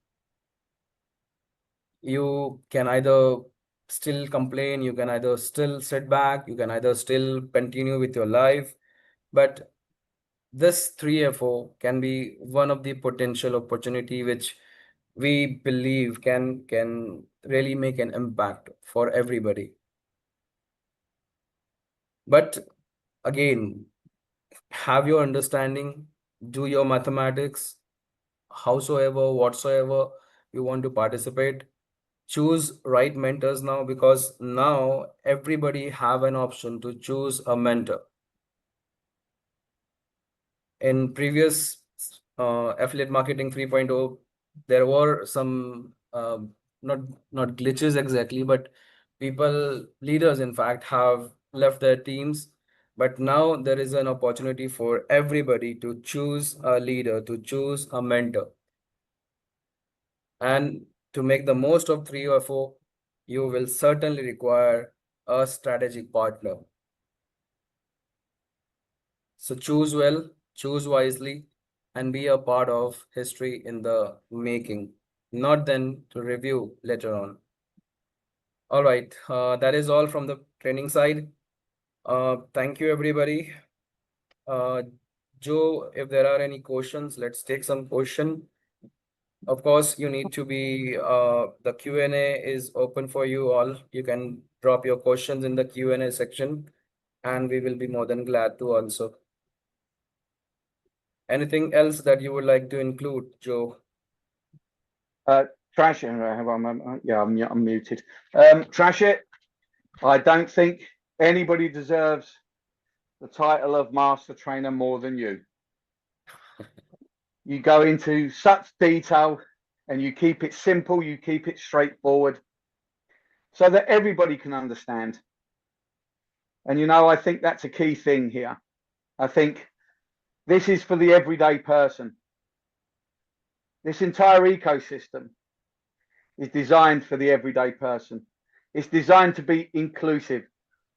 You can either still complain, you can either still sit back, you can either still continue with your life, but this 3FO can be one of the potential opportunity which we believe can really make an impact for everybody. But again, have your understanding, do your mathematics, howsoever, whatsoever you want to participate. Choose right mentors now, because now everybody have an option to choose a mentor. In previous affiliate marketing 3.0, there were some not not glitches exactly, but leaders in fact have left their teams. But now there is an opportunity for everybody to choose a leader, to choose a mentor. And to make the most of 3 or 4, you will certainly require a strategic partner. So choose well, choose wisely, and be a part of history in the making, not then to review later on. All right, that is all from the training side. Thank you, everybody. Uh, Joe, if there are any questions, let's take some question. Of course, you need to be, the Q&A is open for you all. You can drop your questions in the Q&A section, and we will be more than glad to answer. Anything else that you would like to include, Joe? Trash it. Yeah, I'm muted. Trash it. I don't think anybody deserves the title of master trainer more than you. You go into such detail and you keep it simple, you keep it straightforward so that everybody can understand. And, I think that's a key thing here. I think this is for the everyday person. This entire ecosystem is designed for the everyday person. It's designed to be inclusive,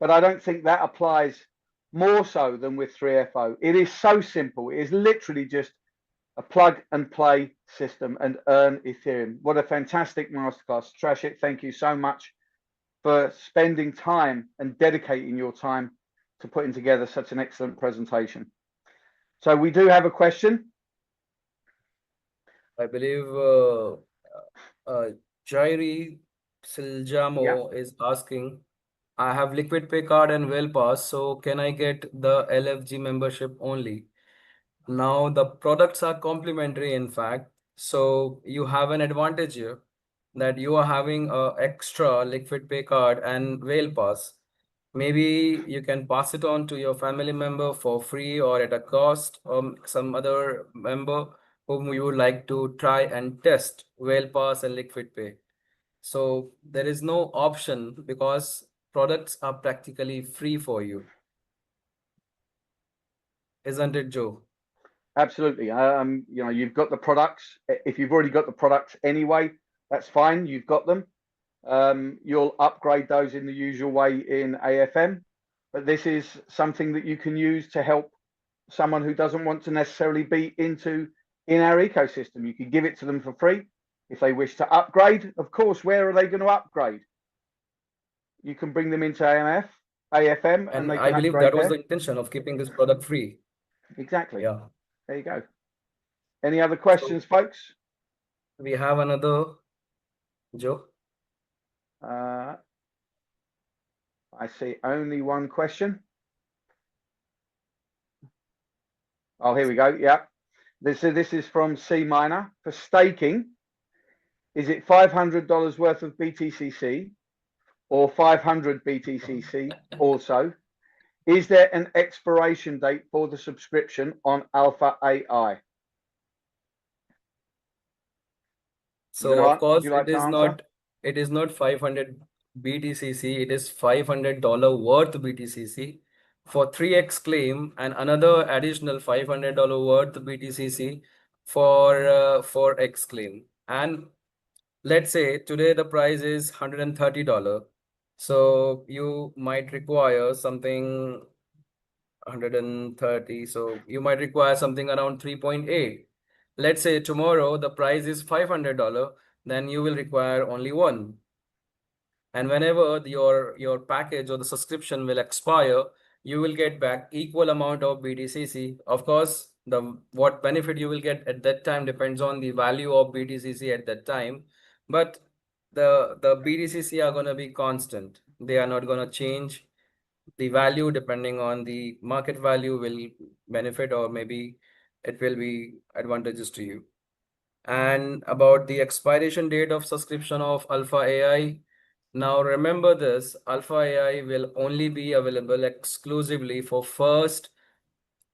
but I don't think that applies more so than with 3FO. It is so simple. It is literally just a plug and play system and earn Ethereum. What a fantastic masterclass. Trash it. Thank you so much for spending time and dedicating your time to putting together such an excellent presentation. So we do have a question. I believe Jairi Siljamo is asking, I have Liquid Pay card and Well Pass, so can I get the LFG membership only? Now the products are complementary, in fact, so you have an advantage here that you are having a extra Liquid Pay card and Whale Pass. Maybe you can pass it on to your family member for free or at a cost, or some other member whom you would like to try and test Whale Pass and Liquid Pay. So there is no option because products are practically free for you. Isn't it, Joe? Absolutely. You know, you've got the products. If you've already got the products anyway, that's fine. You've got them. You'll upgrade those in the usual way in AFM. But this is something that you can use to help someone who doesn't want to necessarily be in our ecosystem. You can give it to them for free. If they wish to upgrade, of course, where are they going to upgrade? You can bring them into AFM, and And they I can believe upgrade that was there. the intention of keeping this product free. Exactly. Yeah. There you go. Any other So questions, folks? we have another, Joe. I see only one question. Oh, here we go. Yeah. This is from C Minor. For staking, is it $500 worth of BTCC or 500 BTCC also? Is there an expiration date for the subscription on Alpha AI? So of Would course you like to answer? it is not 500 BTCC, it is $500 worth BTCC for 3x claim and another additional $500 worth BTCC for X claim. And let's say today the price is $130. So you might require something 130. So you might require something around 3.8. Let's say tomorrow the price is $500, then you will require only one. And whenever your package or the subscription will expire, you will get back equal amount of BTCC. Of course, what benefit you will get at that time depends on the value of BTCC at that time. But the BTCC are going to be constant. They are not going to change. The value depending on the market value will benefit, or maybe it will be advantageous to you. And about the expiration date of subscription of Alpha AI, now remember this, Alpha AI will only be available exclusively for first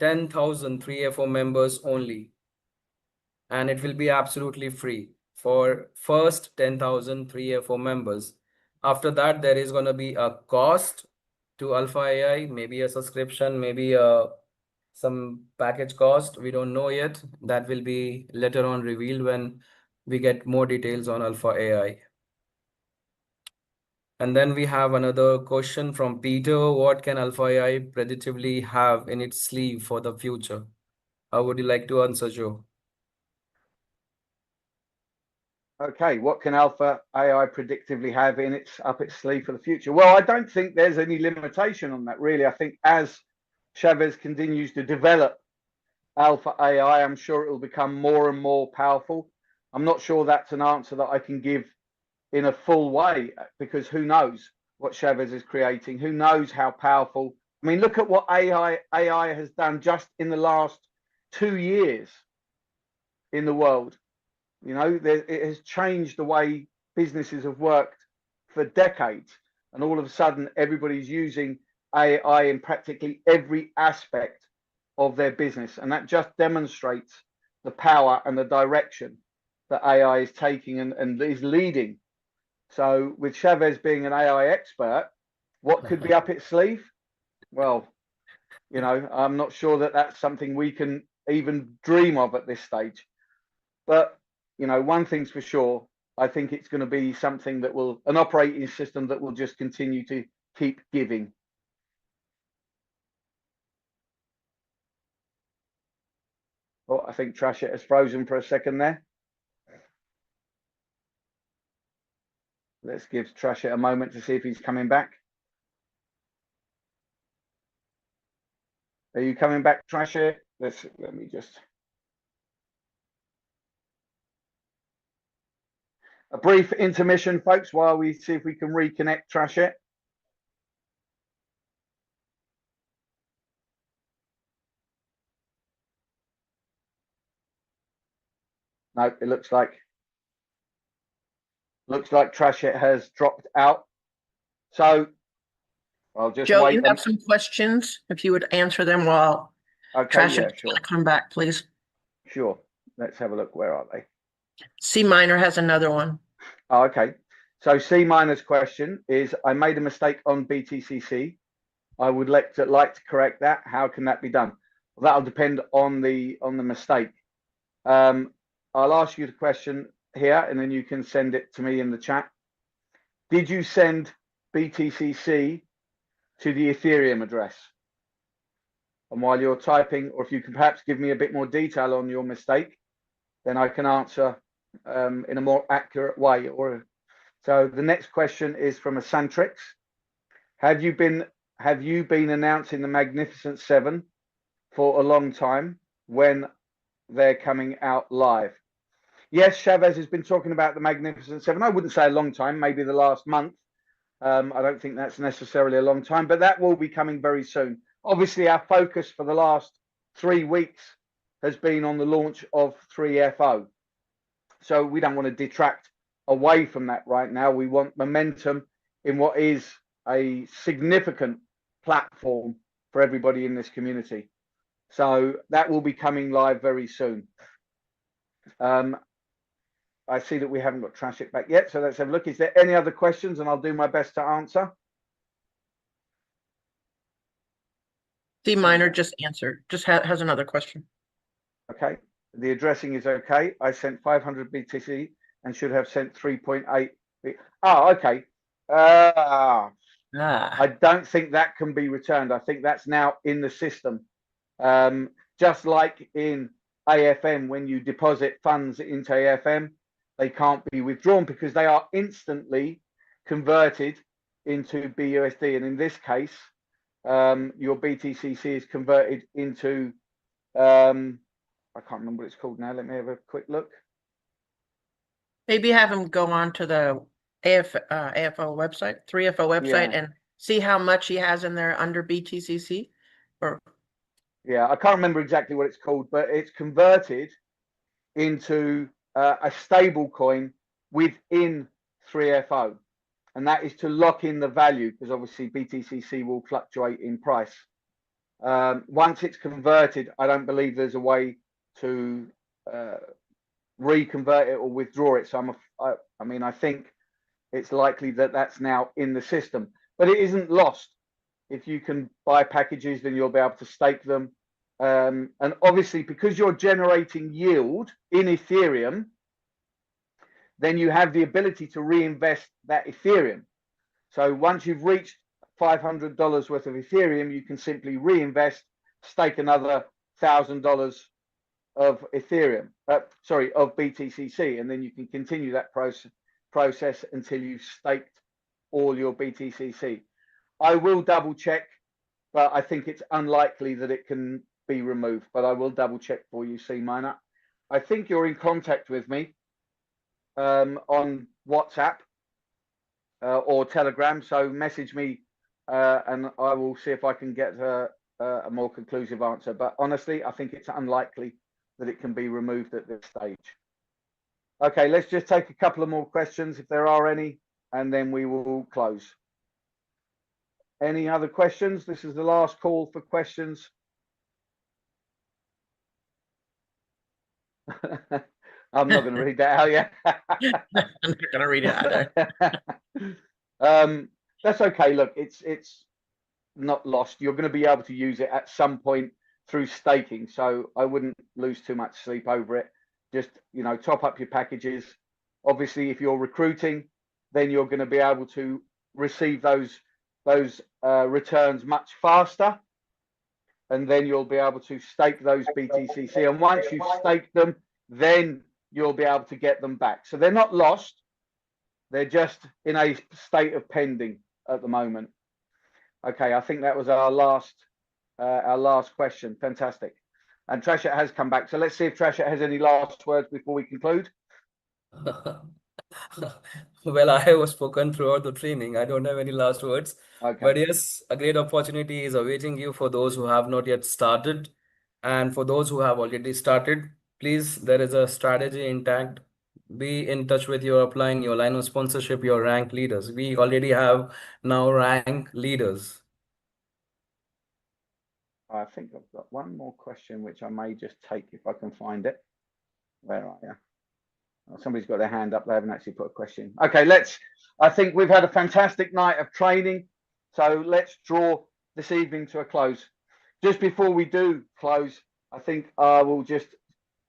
10,000 3FO members only. And it will be absolutely free for first 10,000 3FO members. After that, there is going to be a cost to Alpha AI, maybe a subscription, maybe some package cost. We don't know yet. That will be later on revealed when we get more details on Alpha AI. And then we have another question from Peter. What can Alpha AI predictively have in its sleeve for the future? How would you like to answer, Joe? Okay, what can Alpha AI predictively have in its sleeve for the future? Well, I don't think there's any limitation on that, really. I think as Chavez continues to develop Alpha AI, I'm sure it will become more and more powerful. I'm not sure that's an answer that I can give in a full way, because who knows what Chavez is creating? Who knows how powerful? I mean, look at what AI has done just in the last 2 years in the world. You know, it has changed the way businesses have worked for decades, and all of a sudden, everybody's using AI in practically every aspect of their business, and that just demonstrates the power and the direction that AI is taking and is leading. So, with Chavez being an AI expert, what could be up its sleeve? Well, you know, I'm not sure that that's something we can even dream of at this stage. But, you know, one thing's for sure, I think it's going to be something that will, an operating system that will just continue to keep giving. Oh, I think Trashit has frozen for a second there. Let's give Trashit a moment to see if he's coming back. Are you coming back, Trashit? Let me just. A brief intermission, folks, while we see if we can reconnect Trashit. No, it looks like Trashit has dropped out. So I'll just Joe, wait. you have some questions. If you would answer them while Okay, yeah, Trash sure. come back, please. Sure. Let's have a look. Where are they? C minor has another one. Oh, okay. So C minor's question is, I made a mistake on BTCC. I would like to correct that. How can that be done? Well, that'll depend on the mistake. I'll ask you the question here, and then you can send it to me in the chat. Did you send BTCC to the Ethereum address? And while you're typing, or if you can perhaps give me a bit more detail on your mistake, then I can answer in a more accurate way. So the next question is from a Santrix. Have you been announcing the Magnificent Seven for a long time? When they're coming out live? Yes, Chavez has been talking about the Magnificent Seven. I wouldn't say a long time, maybe the last month. I don't think that's necessarily a long time, but that will be coming very soon. Obviously, our focus for the last 3 weeks has been on the launch of 3FO. So we don't want to detract away from that right now. We want momentum in what is a significant platform for everybody in this community. So that will be coming live very soon. I see that we haven't got Trashit back yet, so let's have a look. Is there any other questions? And I'll do my best to answer. C minor just answered, just has another question. Okay, the addressing is okay. I sent 500 BTC and should have sent 3.8. Oh, okay. I don't think that can be returned. I think that's now in the system. Just like in AFM, when you deposit funds into AFM, they can't be withdrawn because they are instantly converted into BUSD. And in this case, your BTCC is converted into, I can't remember what it's called now. Let me have a quick look. Maybe have him go on to the AFO website, 3FO website, and see how much he has in there under BTCC. Or yeah, I can't remember exactly what it's called, but it's converted into a stable coin within 3FO. And that is to lock in the value, because obviously BTCC will fluctuate in price. Once it's converted, I don't believe there's a way to reconvert it or withdraw it. So I mean, I think it's likely that that's now in the system, but it isn't lost. If you can buy packages, then you'll be able to stake them. And obviously, because you're generating yield in Ethereum, then you have the ability to reinvest that Ethereum. So once you've reached $500 worth of Ethereum, you can simply reinvest, stake another $1,000 of Ethereum, of BTCC, and then you can continue that process until you've staked all your BTCC. I will double check, but I think it's unlikely that it can be removed, but I will double check for you, C minor. I think you're in contact with me on WhatsApp or Telegram, so message me and I will see if I can get a more conclusive answer. But honestly, I think it's unlikely that it can be removed at this stage. Okay, let's just take a couple of more questions if there are any, and then we will close. Any other questions? This is the last call for questions. I'm not going to read that out yet. I'm not going to read it either. That's okay. Look, it's not lost. You're going to be able to use it at some point through staking, so I wouldn't lose too much sleep over it. Just, you know, top up your packages. Obviously, if you're recruiting, then you're going to be able to receive those returns much faster, and then you'll be able to stake those BTCC. And once you've staked them, then you'll be able to get them back. So they're not lost. They're just in a state of pending at the moment. Okay, I think that was our last question. Fantastic. And Trashit has come back. So let's see if Trashit has any last words before we conclude. Well, I was spoken throughout the training. I don't have any last words. Okay. But yes, a great opportunity is awaiting you for those who have not yet started. And for those who have already started, please, there is a strategy intact. Be in touch with your upline, your line of sponsorship, your rank leaders. We already have now rank leaders. I think I've got one more question, which I may just take if I can find it. Where are you? somebody's got their hand up. They haven't actually put a question. Okay, I think we've had a fantastic night of training. So let's draw this evening to a close. Just before we do close, I think I will just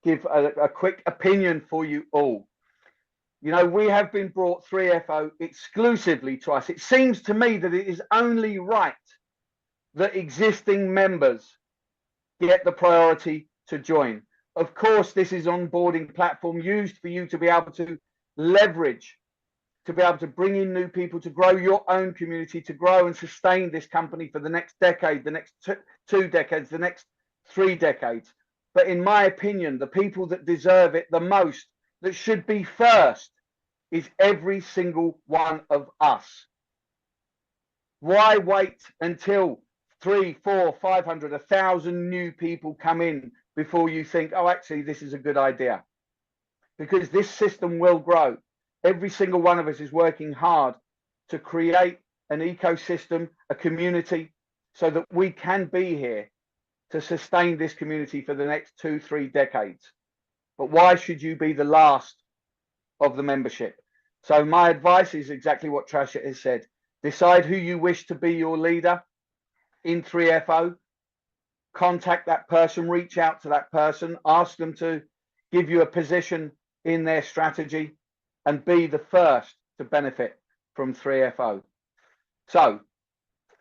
give a quick opinion for you all. You know, we have been brought 3FO exclusively to us. It seems to me that it is only right that existing members get the priority to join. Of course, this is onboarding platform used for you to be able to leverage, to be able to bring in new people, to grow your own community, to grow and sustain this company for the next decade, the next two decades, the next 3 decades. But in my opinion, the people that deserve it the most, that should be first, is every single one of us. Why wait until 300, 400, 500, 1,000 new people come in before you think, oh, actually, this is a good idea? Because this system will grow. Every single one of us is working hard to create an ecosystem, a community, so that we can be here to sustain this community for the next 2-3 decades. But why should you be the last of the membership? So my advice is exactly what Trasha has said. Decide who you wish to be your leader in 3FO. Contact that person, reach out to that person, ask them to give you a position in their strategy, and be the first to benefit from 3FO. So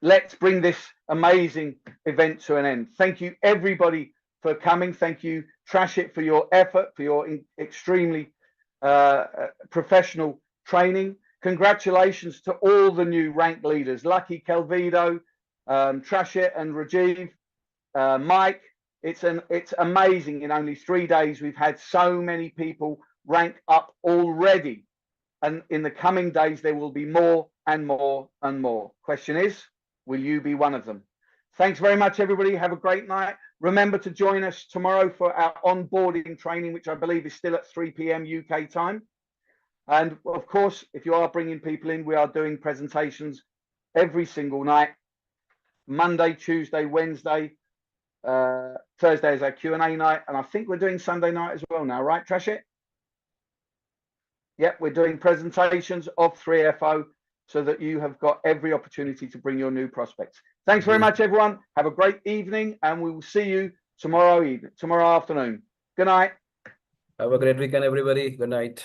let's bring this amazing event to an end. Thank you, everybody, for coming. Thank you, Trashit, for your effort, for your extremely professional training. Congratulations to all the new rank leaders, Lucky, Kelvido, Trashit and Rajiv, Mike. It's amazing. In only 3 days, we've had so many people rank up already. And in the coming days, there will be more and more and more. Question is, will you be one of them? Thanks very much, everybody. Have a great night. Remember to join us tomorrow for our onboarding training, which I believe is still at 3 p.m. UK time. And of course, if you are bringing people in, we are doing presentations every single night. Monday, Tuesday, Wednesday, Thursday is our Q&A night. And I think we're doing Sunday night as well now, right, Trashit? Yep, we're doing presentations of 3FO so that you have got every opportunity to bring your new prospects. Thanks very much, everyone. Have a great evening, and we will see you tomorrow afternoon. Good night. Have a great weekend, everybody. Good night.